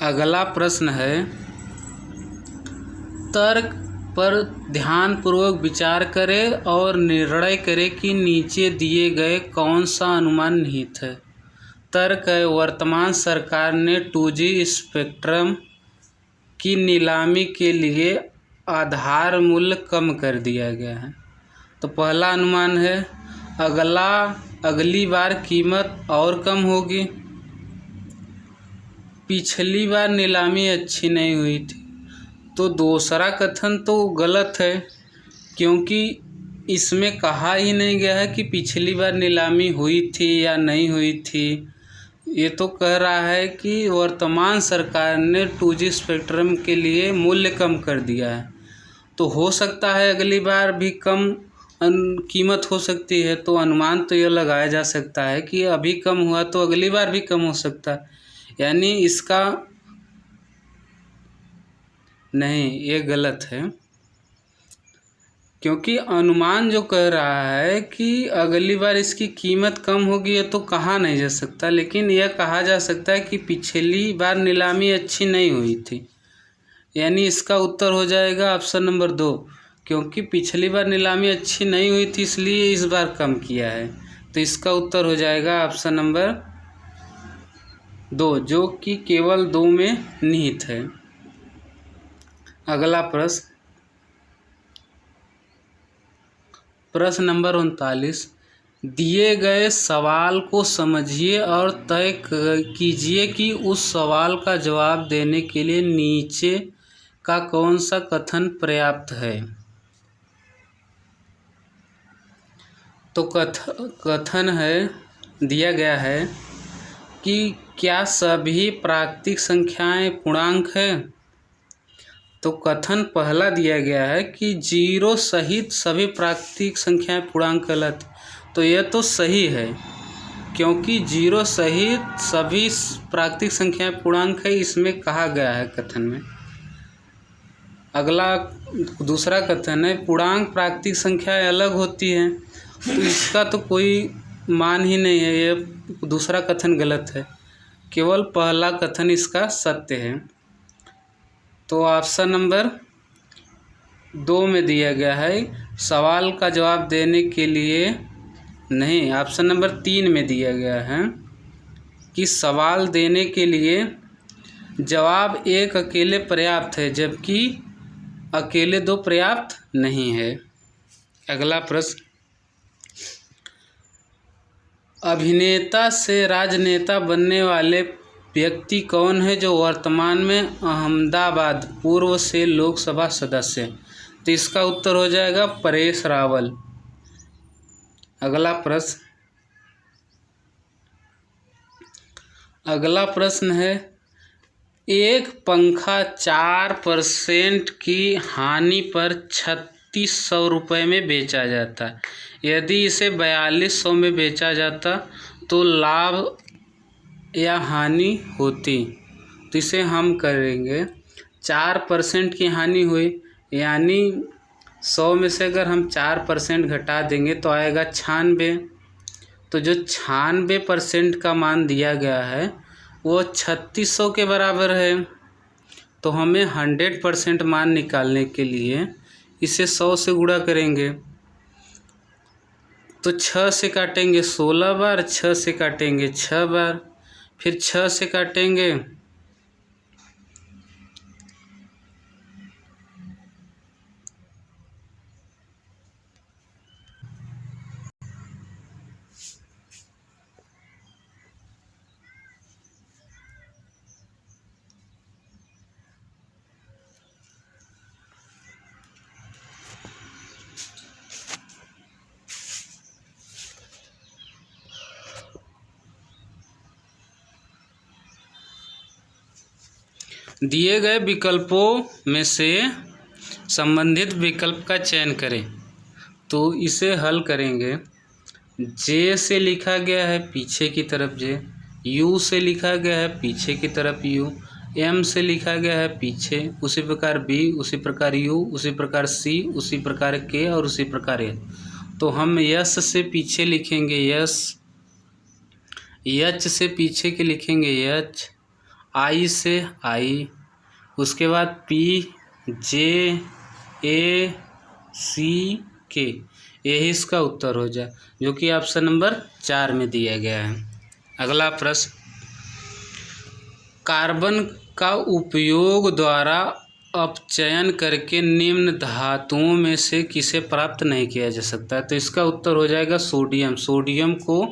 अगला प्रश्न है, तर्क पर ध्यानपूर्वक विचार करें और निर्णय करें कि नीचे दिए गए कौन सा अनुमान निहित है। तर्क है, वर्तमान सरकार ने 2G स्पेक्ट्रम की नीलामी के लिए आधार मूल्य कम कर दिया गया है। तो पहला अनुमान है, अगली बार कीमत और कम होगी। पिछली बार नीलामी अच्छी नहीं हुई थी। तो दूसरा कथन तो गलत है, क्योंकि इसमें कहा ही नहीं गया है कि पिछली बार नीलामी हुई थी या नहीं हुई थी। ये तो कह रहा है कि वर्तमान सरकार ने 2G स्पेक्ट्रम के लिए मूल्य कम कर दिया है। तो हो सकता है अगली बार भी कम कीमत हो सकती है। तो अनुमान तो यह लगाया जा सकता है कि अभी कम हुआ तो अगली बार भी कम हो सकता है, यानी इसका नहीं, ये गलत है, क्योंकि अनुमान जो कह रहा है कि अगली बार इसकी कीमत कम होगी ये तो कहा नहीं जा सकता, लेकिन यह कहा जा सकता है कि पिछली बार नीलामी अच्छी नहीं हुई थी, यानी इसका उत्तर हो जाएगा ऑप्शन नंबर 2, क्योंकि पिछली बार नीलामी अच्छी नहीं हुई थी इसलिए इस बार कम किया है। तो इसका उत्तर हो जाएगा ऑप्शन नंबर 2, जो कि केवल 2 में निहित है। अगला प्रश्न, प्रश्न नंबर 39, दिए गए सवाल को समझिए और तय कीजिए कि उस सवाल का जवाब देने के लिए नीचे का कौन सा कथन पर्याप्त है। तो कथन है, दिया गया है कि क्या सभी प्राकृतिक संख्याएं पूर्णांक है। तो कथन पहला दिया गया है कि 0 सहित सभी प्राकृतिक संख्याएं पूर्णांक कहलाती। तो यह तो सही है, क्योंकि 0 सहित सभी प्राकृतिक संख्याएं पूर्णांक है, इसमें कहा गया है कथन में। अगला दूसरा कथन है, पूर्णांक प्राकृतिक संख्याएं अलग होती हैं, तो इसका तो कोई मान ही नहीं है, यह दूसरा कथन गलत है, केवल पहला कथन इसका सत्य है। तो ऑप्शन नंबर 2 में दिया गया है, सवाल का जवाब देने के लिए नहीं, ऑप्शन नंबर 3 में दिया गया है कि सवाल देने के लिए जवाब एक अकेले पर्याप्त है, जबकि अकेले 2 पर्याप्त नहीं है। अगला प्रश्न, अभिनेता से राजनेता बनने वाले व्यक्ति कौन है जो वर्तमान में अहमदाबाद पूर्व से लोकसभा सदस्य है। तो इसका उत्तर हो जाएगा परेश रावल। अगला प्रश्न, अगला प्रश्न है, एक पंखा 4% की हानि पर 3600 रुपये में बेचा जाता है। यदि इसे 4200 में बेचा जाता तो लाभ या हानि होती। तो इसे हम करेंगे 4% की हानि हुई, यानी 100 में से अगर हम 4% घटा देंगे तो आएगा 96। तो जो 96% का मान दिया गया है वो 3600 के बराबर है। तो हमें 100% मान निकालने के लिए इसे 100 से गुणा करेंगे। तो 6 से काटेंगे 16 बार, 6 से काटेंगे 6 बार, फिर 6 से काटेंगे दिए गए विकल्पों में से संबंधित विकल्प का चयन करें। तो इसे हल करेंगे। जे से लिखा गया है पीछे की तरफ जे, यू से लिखा गया है पीछे की तरफ यू, एम से लिखा गया है पीछे, उसी प्रकार बी, उसी प्रकार यू, उसी प्रकार सी, उसी प्रकार के और उसी प्रकार ए। तो हम यस से पीछे लिखेंगे यस, एच से पीछे के लिखेंगे एच, आई से आई, उसके बाद पी, जे, ए, सी, के। यही इसका उत्तर हो जाए, जो कि ऑप्शन नंबर 4 में दिया गया है। अगला प्रश्न, कार्बन का उपयोग द्वारा अपचयन करके निम्न धातुओं में से किसे प्राप्त नहीं किया जा सकता। तो इसका उत्तर हो जाएगा सोडियम। सोडियम को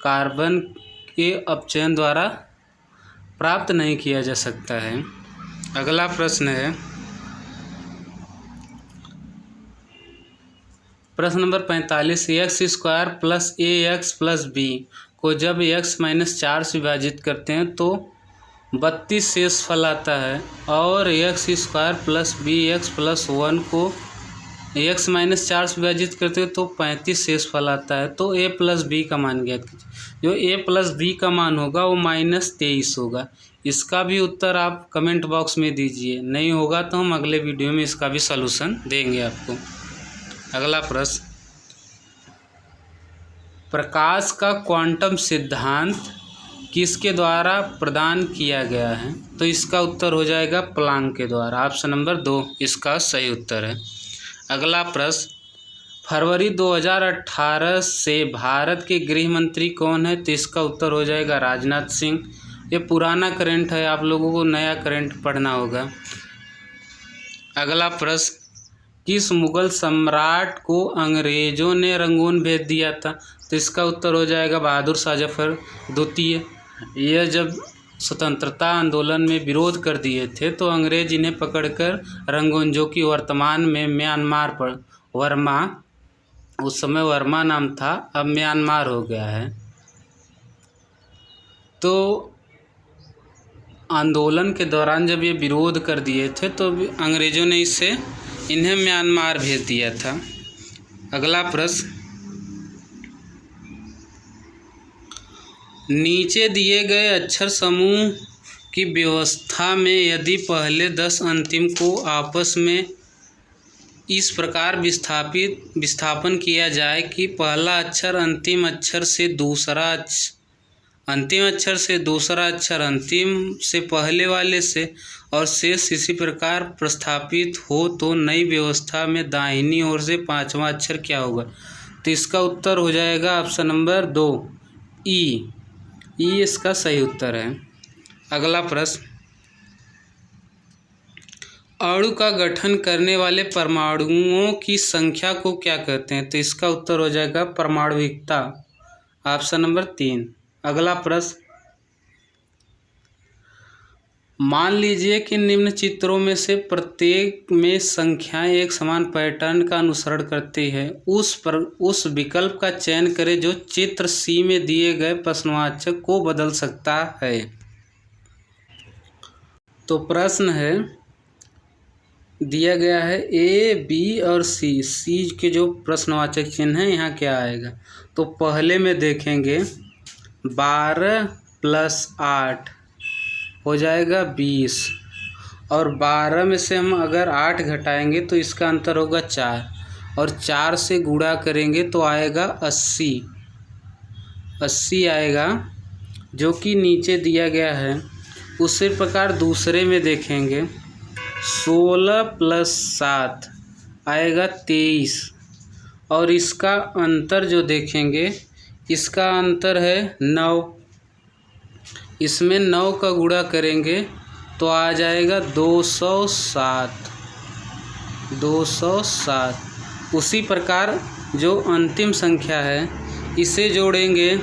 कार्बन के अपचयन द्वारा प्राप्त नहीं किया जा सकता है। अगला प्रश्न है प्रश्न number 45, x² plus ax plus B को जब x - 4 से विभाजित करते हैं तो 32 शेष फल आता है, और x² प्लस bx प्लस 1 को x - 4 से विभाजित करते हैं तो 35 शेष फल आता है। तो a प्लस बी का मान ज्ञात कीजिए। जो a प्लस बी का मान होगा वो -23 होगा। इसका भी उत्तर आप कमेंट बॉक्स में दीजिए, नहीं होगा तो हम अगले वीडियो में इसका भी सलूशन देंगे आपको। अगला प्रश्न, प्रकाश का क्वांटम सिद्धांत किसके द्वारा प्रदान किया गया है। तो इसका उत्तर हो जाएगा प्लांक के द्वारा। ऑप्शन नंबर 2 इसका सही उत्तर है। अगला प्रश्न, फरवरी 2018 से भारत के गृह मंत्री कौन है। तो इसका उत्तर हो जाएगा राजनाथ सिंह। ये पुराना करंट है, आप लोगों को नया करंट पढ़ना होगा। अगला प्रश्न, किस मुगल सम्राट को अंग्रेजों ने रंगून भेज दिया था। तो इसका उत्तर हो जाएगा बहादुर शाह जफर द्वितीय। यह जब स्वतंत्रता आंदोलन में विरोध कर दिए थे तो अंग्रेज इन्हें पकड़कर रंगून, जो कि वर्तमान में म्यांमार पर वर्मा, उस समय वर्मा नाम था, अब म्यांमार हो गया है। तो आंदोलन के दौरान जब ये विरोध कर दिए थे तो अंग्रेज़ों ने इन्हें म्यांमार भेज दिया था। अगला प्रश्न, नीचे दिए गए अक्षर समूह की व्यवस्था में यदि पहले 10 अंतिम को आपस में इस प्रकार विस्थापन किया जाए कि पहला अक्षर अंतिम अक्षर से दूसरा अक्षर अंतिम से पहले वाले से और शेष इसी प्रकार प्रस्थापित हो, तो नई व्यवस्था में दाहिनी ओर से 5वां अक्षर क्या होगा। तो इसका उत्तर हो जाएगा ऑप्शन नंबर 2 ई इसका सही उत्तर है। अगला प्रश्न, अणु का गठन करने वाले परमाणुओं की संख्या को क्या कहते हैं। तो इसका उत्तर हो जाएगा परमाणुिकता। Option number 3। अगला प्रश्न, मान लीजिए कि निम्न चित्रों में से प्रत्येक में संख्याएं एक समान पैटर्न का अनुसरण करती है। उस विकल्प का चयन करें जो चित्र सी में दिए गए प्रश्नवाचक को बदल सकता है। तो प्रश्न है दिया गया है ए बी और सी के जो प्रश्नवाचक चिन्ह है यहाँ क्या आएगा। तो पहले में देखेंगे 12 + 8 हो जाएगा 20 और 12 में से हम अगर 8 घटाएंगे तो इसका अंतर होगा 4 और 4 से गुणा करेंगे तो आएगा 80 आएगा जो कि नीचे दिया गया है। उसी प्रकार दूसरे में देखेंगे 16 + 7 आएगा 23 और इसका अंतर जो देखेंगे इसका अंतर है 9। इसमें 9 का गुणा करेंगे तो आ जाएगा 207। उसी प्रकार जो अंतिम संख्या है इसे जोड़ेंगे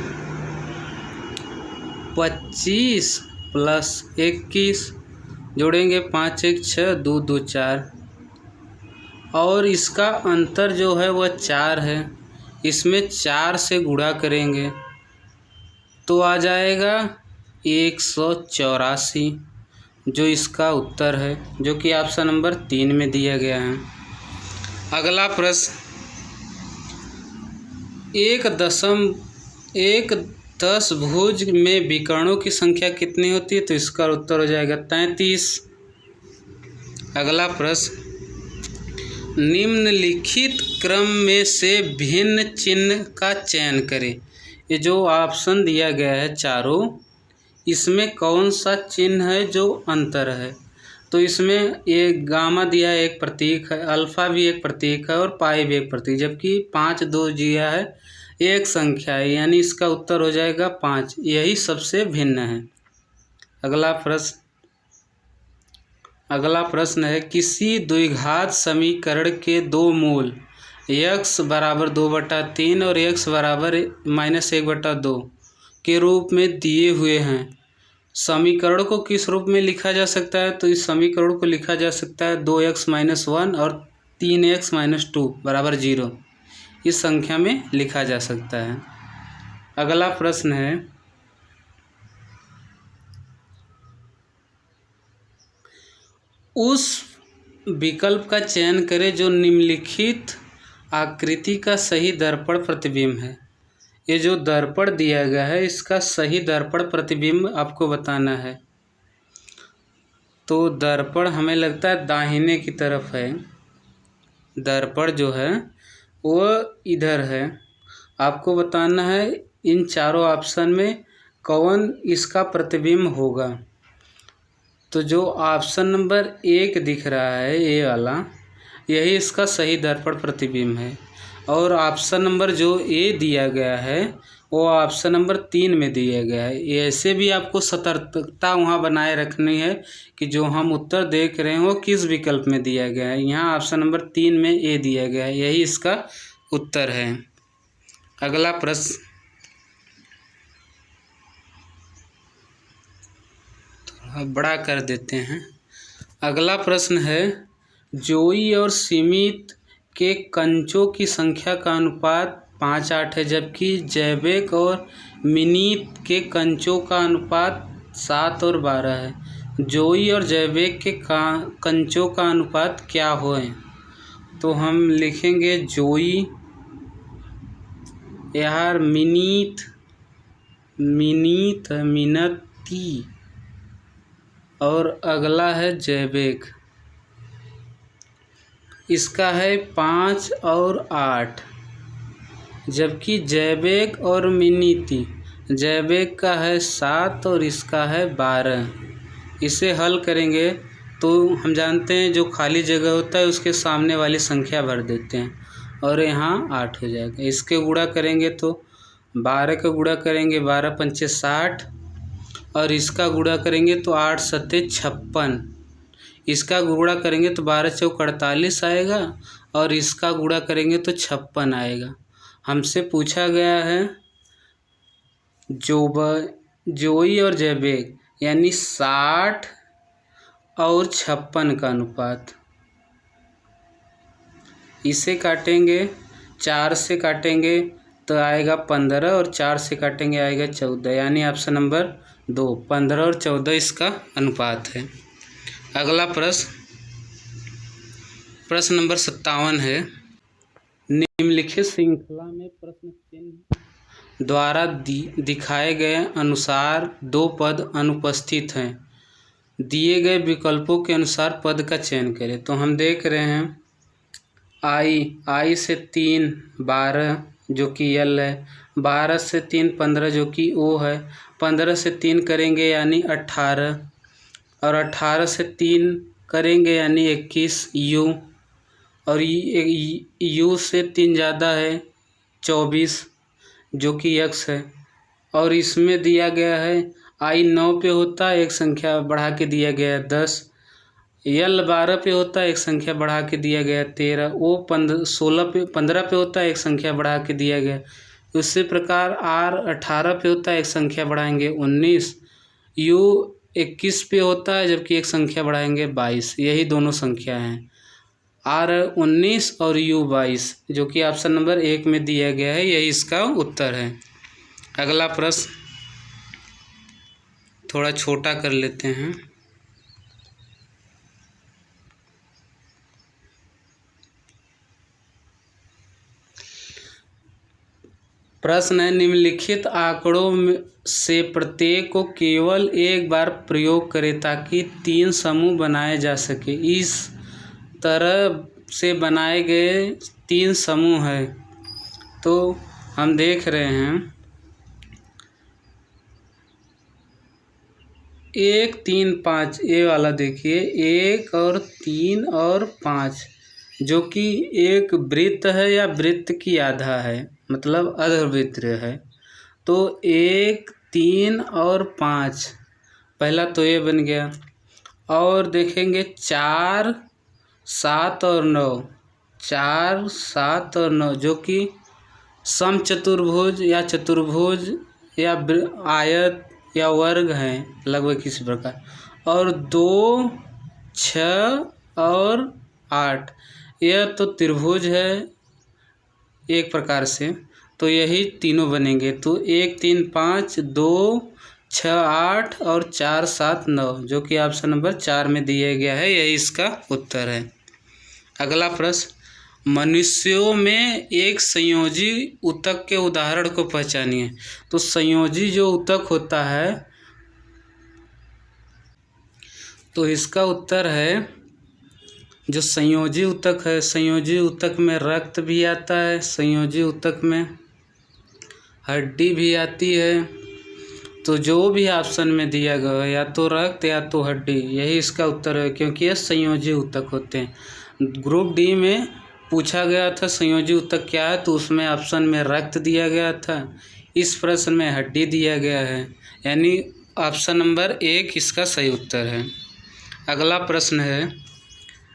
25 + 21 जोड़ेंगे 5 1 6 2 2 4 और इसका अंतर जो है वह 4 है। इसमें 4 से गुणा करेंगे तो आ जाएगा 184 जो इसका उत्तर है, जो कि ऑप्शन नंबर 3 में दिया गया है। अगला प्रश्न 1 दशभुज में विकर्णों की संख्या कितनी होती है। तो इसका उत्तर हो जाएगा 33। अगला प्रश्न निम्नलिखित क्रम में से भिन्न चिन्ह का चयन करें। ये जो ऑप्शन दिया गया है चारों, इसमें कौन सा चिन्ह है जो अंतर है। तो इसमें ये गामा दिया है एक प्रतीक है, अल्फा भी एक प्रतीक है और पाई भी एक प्रतीक, जबकि 5 2 दिया है एक संख्या है, यानी इसका उत्तर हो जाएगा 5। यही सबसे भिन्न है। अगला प्रश्न है किसी द्विघात समीकरण के दो मूल x = 2/3 और x = -1/2 के रूप में दिए हुए हैं। समीकरण को किस रूप में लिखा जा सकता है। तो इस समीकरण को लिखा जा सकता है 2x - 1 और 3x - 2 = 0 इस संख्या में लिखा जा सकता है। अगला प्रश्न है उस विकल्प का चयन करें जो निम्नलिखित आकृति का सही दर्पण प्रतिबिंब है। ये जो दर्पण दिया गया है इसका सही दर्पण प्रतिबिंब आपको बताना है। तो दर्पण हमें लगता है दाहिने की तरफ है, दर्पण जो है वो इधर है। आपको बताना है इन चारों ऑप्शन में कौन इसका प्रतिबिंब होगा। तो जो ऑप्शन नंबर 1 दिख रहा है ये वाला, यही इसका सही दर्पण प्रतिबिंब है। और ऑप्शन नंबर जो ए दिया गया है वो ऑप्शन नंबर 3 में दिया गया है। ऐसे भी आपको सतर्कता वहाँ बनाए रखनी है कि जो हम उत्तर देख रहे हैं वो किस विकल्प में दिया गया है। यहाँ ऑप्शन नंबर 3 में ए दिया गया है, यही इसका उत्तर है। अगला प्रश्न थोड़ा बड़ा कर देते हैं। अगला प्रश्न है जोई और सीमित के कंचों की संख्या का अनुपात 5:8 है, जबकि जैवेक और मिनीत के कंचों का अनुपात 7 और 12 है। जोई और जैवेक के कंचों का अनुपात क्या होए। तो हम लिखेंगे जोई, यार मिनती और अगला है जैवेक, इसका है 5 और 8, जबकि जैवेक और मिनीती, जैवेक का है 7 और इसका है 12। इसे हल करेंगे तो हम जानते हैं जो खाली जगह होता है उसके सामने वाली संख्या भर देते हैं और यहाँ 8 हो जाएगा। इसके गुणा करेंगे तो 12 का गुणा करेंगे 12 पंचे 60 और इसका गुणा करेंगे तो 8 सत्ते 56। इसका गुणा करेंगे तो 12 चौक 48 आएगा और इसका गुणा करेंगे तो 56 आएगा। हमसे पूछा गया है जोई और जैवेक यानी 60 और 56 का अनुपात। इसे काटेंगे 4 से काटेंगे तो आएगा 15 और 4 से काटेंगे आएगा 14, यानी ऑप्शन नंबर 2 15 और 14 इसका अनुपात है। अगला प्रश्न नंबर 57 है, निम्नलिखित श्रृंखला में प्रश्न चिन्ह द्वारा दिखाए गए अनुसार दो पद अनुपस्थित हैं, दिए गए विकल्पों के अनुसार पद का चयन करें। तो हम देख रहे हैं आई से 3 12 जो कि यल है, 12 से 3 15 जो कि ओ है, 15 से 3 करेंगे यानी 18, और 18 से 3 करेंगे यानी 21 यू, और यू से 3 ज़्यादा है 24 जो कि यक्स है। और इसमें दिया गया है आई 9 पे होता है, एक संख्या बढ़ा के दिया गया है 10, यल 12 पे होता है, एक संख्या बढ़ा के दिया गया है 13, ओ 15 पे होता है, एक संख्या बढ़ा के दिया गया। उसी प्रकार आर 18 पे होता है, एक संख्या बढ़ाएंगे 19, यू 21 पे होता है जबकि एक संख्या बढ़ाएंगे 22। यही दोनों संख्या हैं, आर 19 और यू 22, जो कि ऑप्शन नंबर 1 में दिया गया है, यही इसका उत्तर है। अगला प्रश्न थोड़ा छोटा कर लेते हैं। प्रश्न है, निम्नलिखित आंकड़ों से प्रत्येक को केवल एक बार प्रयोग करें ताकि 3 समूह बनाए जा सके। इस तरह से बनाए गए 3 समूह हैं। तो हम देख रहे हैं 1 3 5, ये वाला देखिए 1 और 3 और 5, जो कि एक वृत्त है या वृत्त की आधा है, मतलब अर्धवृत्त है। तो 1 3 और 5, पहला तो ये बन गया। और देखेंगे 4 7 और 9, 4 7 और 9 जो कि समचतुर्भुज या चतुर्भुज या आयत या वर्ग हैं लगभग किसी प्रकार। और 2 6 और 8, यह तो त्रिभुज है एक प्रकार से, तो यही तीनों बनेंगे। तो 1 3 5 2 6 8 और 4 7 9, जो कि ऑप्शन नंबर 4 में दिया गया है, यही इसका उत्तर है। अगला प्रश्न, मनुष्यों में एक संयोजी ऊतक के उदाहरण को पहचानिए। तो संयोजी जो ऊतक होता है, तो इसका उत्तर है जो संयोजी ऊतक है, संयोजी ऊतक में रक्त भी आता है, संयोजी ऊतक में हड्डी भी आती है। तो जो भी ऑप्शन में दिया गया या तो रक्त या तो हड्डी, यही इसका उत्तर है, क्योंकि ये संयोजी ऊतक होते हैं। ग्रुप डी में पूछा गया था संयोजी ऊतक क्या है, तो उसमें ऑप्शन में रक्त दिया गया था, इस प्रश्न में हड्डी दिया गया है, यानी ऑप्शन नंबर 1 इसका सही उत्तर है। अगला प्रश्न है,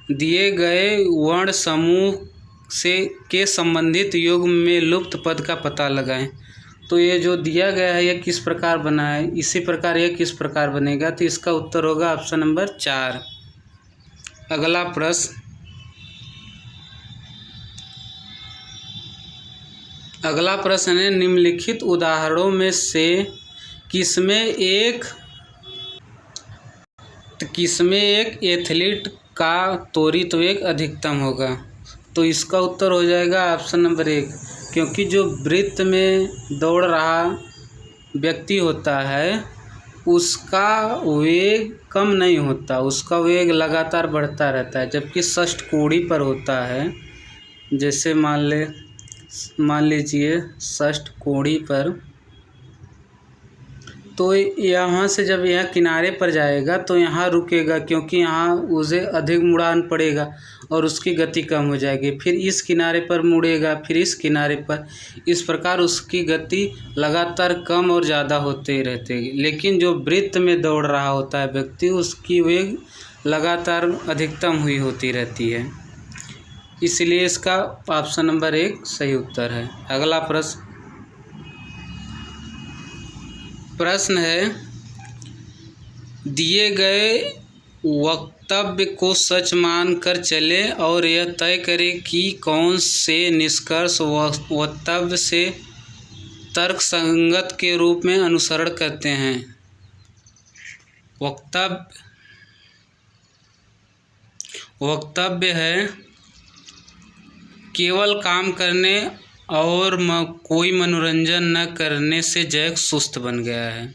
दिए गए वर्ण समूह के संबंधित युग्म में लुप्त पद का पता लगाएं। तो ये जो दिया गया है यह किस प्रकार बना है, इसी प्रकार यह किस प्रकार बनेगा, तो इसका उत्तर होगा ऑप्शन नंबर 4। अगला प्रश्न है, निम्नलिखित उदाहरणों में से किसमें एक एथलीट का त्वरित वेग अधिकतम होगा। तो इसका उत्तर हो जाएगा ऑप्शन नंबर 1, क्योंकि जो वृत्त में दौड़ रहा व्यक्ति होता है उसका वेग कम नहीं होता, उसका वेग लगातार बढ़ता रहता है। जबकि षष्ठकोणि पर होता है, जैसे मान लीजिए षष्ठकोणि पर, तो यहाँ से जब यह किनारे पर जाएगा तो यहाँ रुकेगा, क्योंकि यहाँ उसे अधिक मुड़ान पड़ेगा और उसकी गति कम हो जाएगी। फिर इस किनारे पर मुड़ेगा, फिर इस किनारे पर, इस प्रकार उसकी गति लगातार कम और ज़्यादा होते रहते। लेकिन जो वृत्त में दौड़ रहा होता है व्यक्ति, उसकी वेग लगातार अधिकतम हुई होती रहती है, इसलिए इसका ऑप्शन नंबर 1 सही उत्तर है। अगला प्रश्न है, दिए गए वक्तव्य को सच मानकर चलें और यह तय करें कि कौन से निष्कर्ष वक्तव्य से तर्कसंगत के रूप में अनुसरण करते हैं। वक्तव्य वक्तव्य है केवल काम करने और कोई मनोरंजन न करने से जैक सुस्त बन गया है।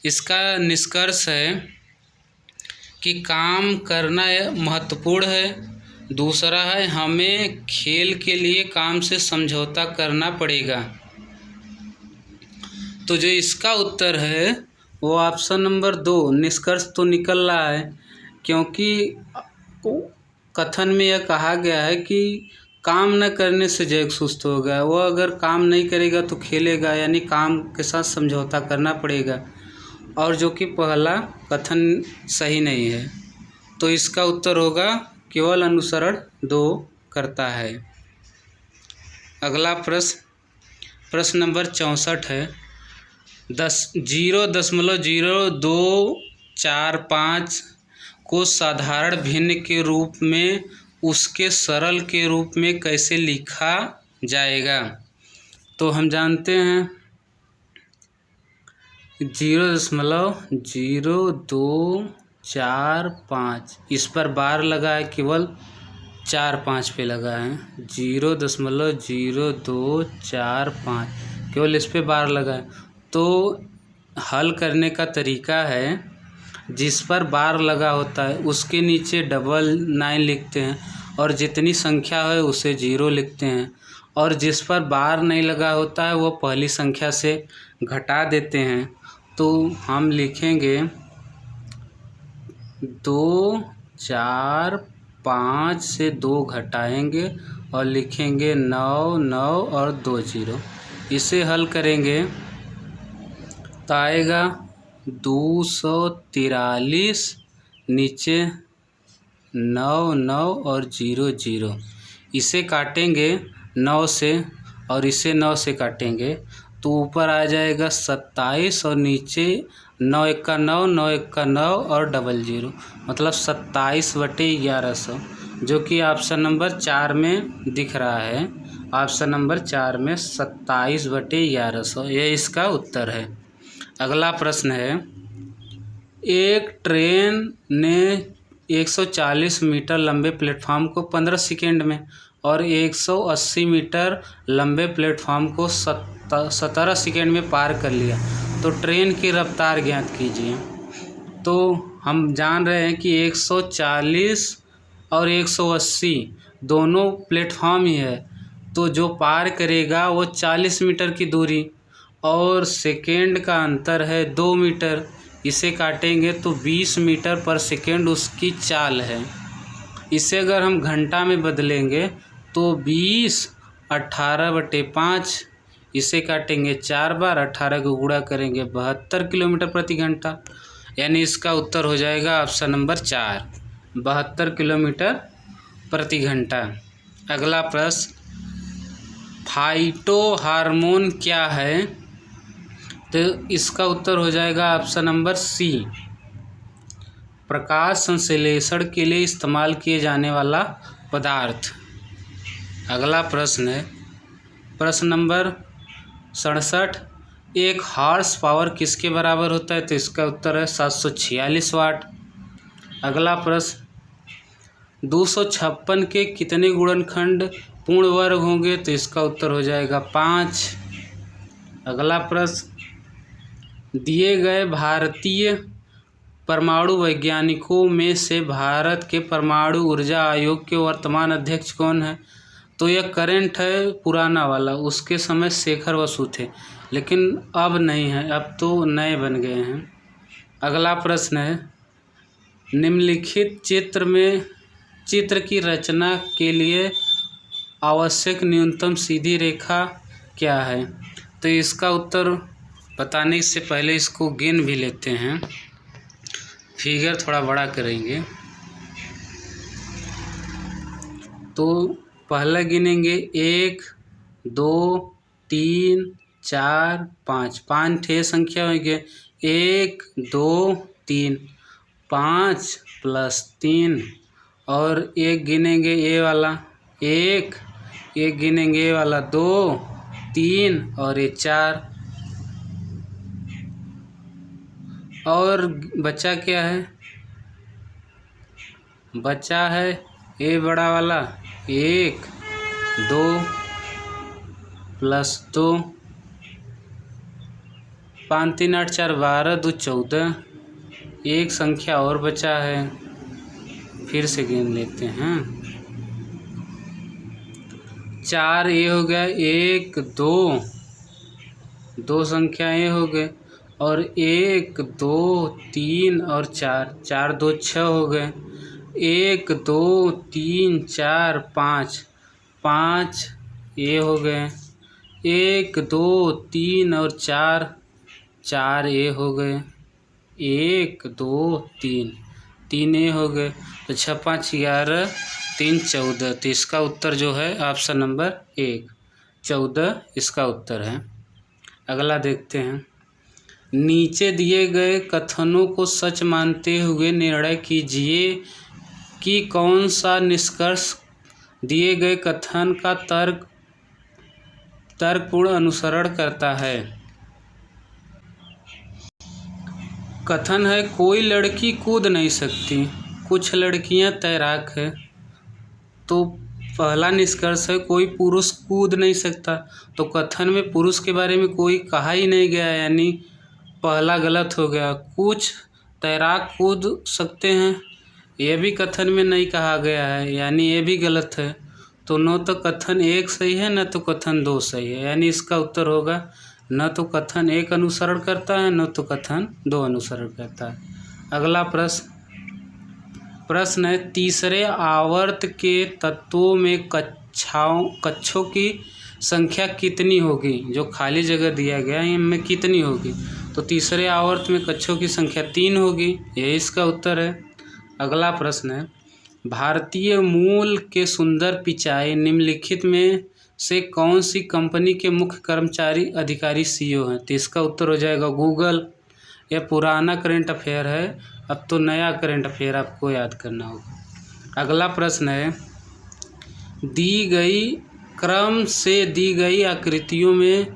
इसका निष्कर्ष है कि काम करना महत्वपूर्ण है। दूसरा है हमें खेल के लिए काम से समझौता करना पड़ेगा। तो जो इसका उत्तर है वो ऑप्शन नंबर 2 निष्कर्ष तो निकल रहा है, क्योंकि कथन में यह कहा गया है कि काम न करने से जैक सुस्त हो गया। वो अगर काम नहीं करेगा तो खेलेगा, यानी काम के साथ समझौता करना पड़ेगा, और जो कि पहला कथन सही नहीं है। तो इसका उत्तर होगा केवल अनुसरण 2 करता है। अगला प्रश्न नंबर 64 है 0.0245 को साधारण भिन्न के रूप में उसके सरल के रूप में कैसे लिखा जाएगा। तो हम जानते हैं 0.0245 इस पर बार लगा है, केवल 4-5 पे लगा है। 0.0245 केवल इस पे बार लगा है। तो हल करने का तरीका है, जिस पर बार लगा होता है उसके नीचे 99 लिखते हैं, और जितनी संख्या है उसे 0 लिखते हैं, और जिस पर बार नहीं लगा होता है वो पहली संख्या से घटा देते हैं। तो हम लिखेंगे 2 4 5 से 2 घटाएंगे और लिखेंगे 9 9 और 2 0। इसे हल करेंगे तो आएगा 243, नीचे 9 9 और 0 0। इसे काटेंगे 9 से और इसे 9 से काटेंगे तो ऊपर आ जाएगा 27, और नीचे 9 1 9 9 1 9 और 00, मतलब 27/1100, जो कि ऑप्शन नंबर 4 में दिख रहा है। ऑप्शन नंबर 4 में 27/1100 यह इसका उत्तर है। अगला प्रश्न है एक ट्रेन ने 140 मीटर लंबे प्लेटफॉर्म को 15 सेकेंड में और 180 मीटर लंबे प्लेटफॉर्म को 17 सेकेंड में पार कर लिया, तो ट्रेन की रफ्तार ज्ञात कीजिए। तो हम जान रहे हैं कि 140 और 180 दोनों प्लेटफॉर्म ही है, तो जो पार करेगा वो 40 मीटर की दूरी, और सेकेंड का अंतर है 2 मीटर। इसे काटेंगे तो 20 मीटर पर सेकेंड उसकी चाल है। इसे अगर हम घंटा में बदलेंगे तो 20 18/5, इसे काटेंगे 4 बार, 18 को गुणा करेंगे 72 किलोमीटर प्रति घंटा, यानी इसका उत्तर हो जाएगा ऑप्शन नंबर 4 72 किलोमीटर प्रति घंटा। अगला प्रश्न फाइटो हार्मोन क्या है। तो इसका उत्तर हो जाएगा ऑप्शन नंबर सी प्रकाश संश्लेषण के लिए इस्तेमाल किए जाने वाला पदार्थ। अगला प्रश्न है प्रश्न नंबर 67 एक हॉर्स पावर किसके बराबर होता है। तो इसका उत्तर है 746 वाट। अगला प्रश्न 256 के कितने गुणनखंड पूर्ण वर्ग होंगे। तो इसका उत्तर हो जाएगा 5। अगला प्रश्न दिए गए भारतीय परमाणु वैज्ञानिकों में से भारत के परमाणु ऊर्जा आयोग के वर्तमान अध्यक्ष कौन है। तो यह करंट है पुराना वाला, उसके समय शेखर बसु थे, लेकिन अब नहीं है, अब तो नए बन गए हैं। अगला प्रश्न है निम्नलिखित चित्र की रचना के लिए आवश्यक न्यूनतम सीधी रेखा क्या है। तो इसका उत्तर बताने से पहले इसको गिन भी लेते हैं, फिगर थोड़ा बड़ा करेंगे। तो पहला गिनेंगे 1 2 3 4 5, 5 ठे संख्या होंगे। 1 2 3 5 + 3, और एक गिनेंगे ए वाला 1, एक गिनेंगे ए वाला 2 3 और ये 4, और बचा क्या है बचा है ए बड़ा वाला 1 2 प्लस 2 5 3 8 4 12 2 14। एक संख्या और बचा है, फिर से गिन लेते हैं। 4 ये हो गया, 1 2 संख्याएं हो गए, और 1 2 3 और 4 4 2 6 हो गए। 1 2 3 4 5 5 ये हो गए। 1 2 3 और 4 4 ये हो गए। 1 2 3 3 ये हो गए। तो 6 5 11 3 14। तो इसका उत्तर जो है ऑप्शन नंबर 1 14 इसका उत्तर है। अगला देखते हैं। नीचे दिए गए कथनों को सच मानते हुए निर्णय कीजिए कि कौन सा निष्कर्ष दिए गए कथन का तर्कपूर्ण अनुसरण करता है। कथन है, कोई लड़की कूद नहीं सकती, कुछ लड़कियां तैराक है। तो पहला निष्कर्ष है कोई पुरुष कूद नहीं सकता, तो कथन में पुरुष के बारे में कोई कहा ही नहीं गया, यानी पहला गलत हो गया। कुछ तैराक कूद सकते हैं, यह भी कथन में नहीं कहा गया है, यानी ये भी गलत है। तो न तो कथन 1 सही है, न तो कथन 2 सही है, यानी इसका उत्तर होगा न तो कथन 1 अनुसरण करता है, न तो कथन 2 अनुसरण करता है। अगला प्रश्न है, तीसरे आवर्त के तत्वों में कक्षों की संख्या कितनी होगी। जो खाली जगह दिया गया है इनमें कितनी होगी। तो तीसरे आवर्त में कक्षों की संख्या 3 होगी, यही इसका उत्तर है। अगला प्रश्न है, भारतीय मूल के सुंदर पिचाई निम्नलिखित में से कौन सी कंपनी के मुख्य कर्मचारी अधिकारी CEO हैं। तो इसका उत्तर हो जाएगा गूगल। यह पुराना करंट अफेयर है, अब तो नया करंट अफेयर आपको याद करना होगा। अगला प्रश्न है, दी गई क्रम से दी गई आकृतियों में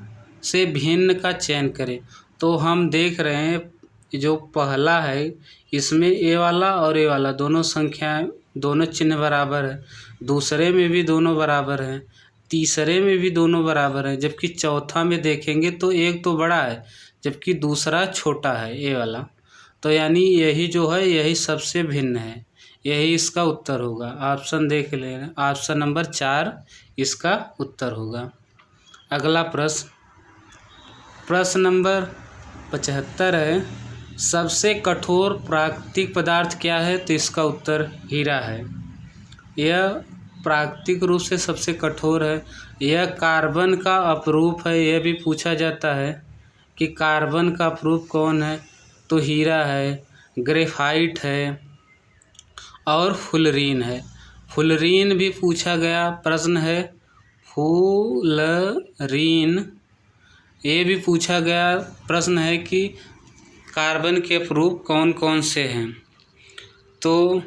से भिन्न का चयन करें। तो हम देख रहे हैं जो पहला है इसमें ए वाला और ए वाला दोनों संख्याएं दोनों चिन्ह बराबर है, दूसरे में भी दोनों बराबर हैं, तीसरे में भी दोनों बराबर हैं, जबकि चौथा में देखेंगे तो एक तो बड़ा है जबकि दूसरा छोटा है ए वाला। तो यानी यही जो है यही सबसे भिन्न है, यही इसका उत्तर होगा। ऑप्शन देख ले रहे हैं, ऑप्शन नंबर 4 इसका उत्तर होगा। अगला प्रश्न नंबर 75 है, सबसे कठोर प्राकृतिक पदार्थ क्या है। तो इसका उत्तर हीरा है। यह प्राकृतिक रूप से सबसे कठोर है। यह कार्बन का अपरूप है। यह भी पूछा जाता है कि कार्बन का अपरूप कौन है। तो हीरा है, ग्रेफाइट है और फुलरीन है। फुलरीन भी पूछा गया प्रश्न है, फुलरीन। ये भी पूछा गया प्रश्न है कि कार्बन के अपरूप कौन कौन से हैं। तो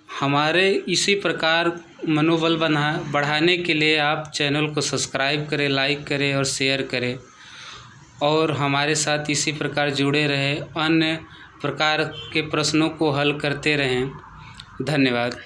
हमारे इसी प्रकार मनोबल बढ़ाने के लिए आप चैनल को सब्सक्राइब करें, लाइक करें और शेयर करें, और हमारे साथ इसी प्रकार जुड़े रहें, अन्य प्रकार के प्रश्नों को हल करते रहें। धन्यवाद।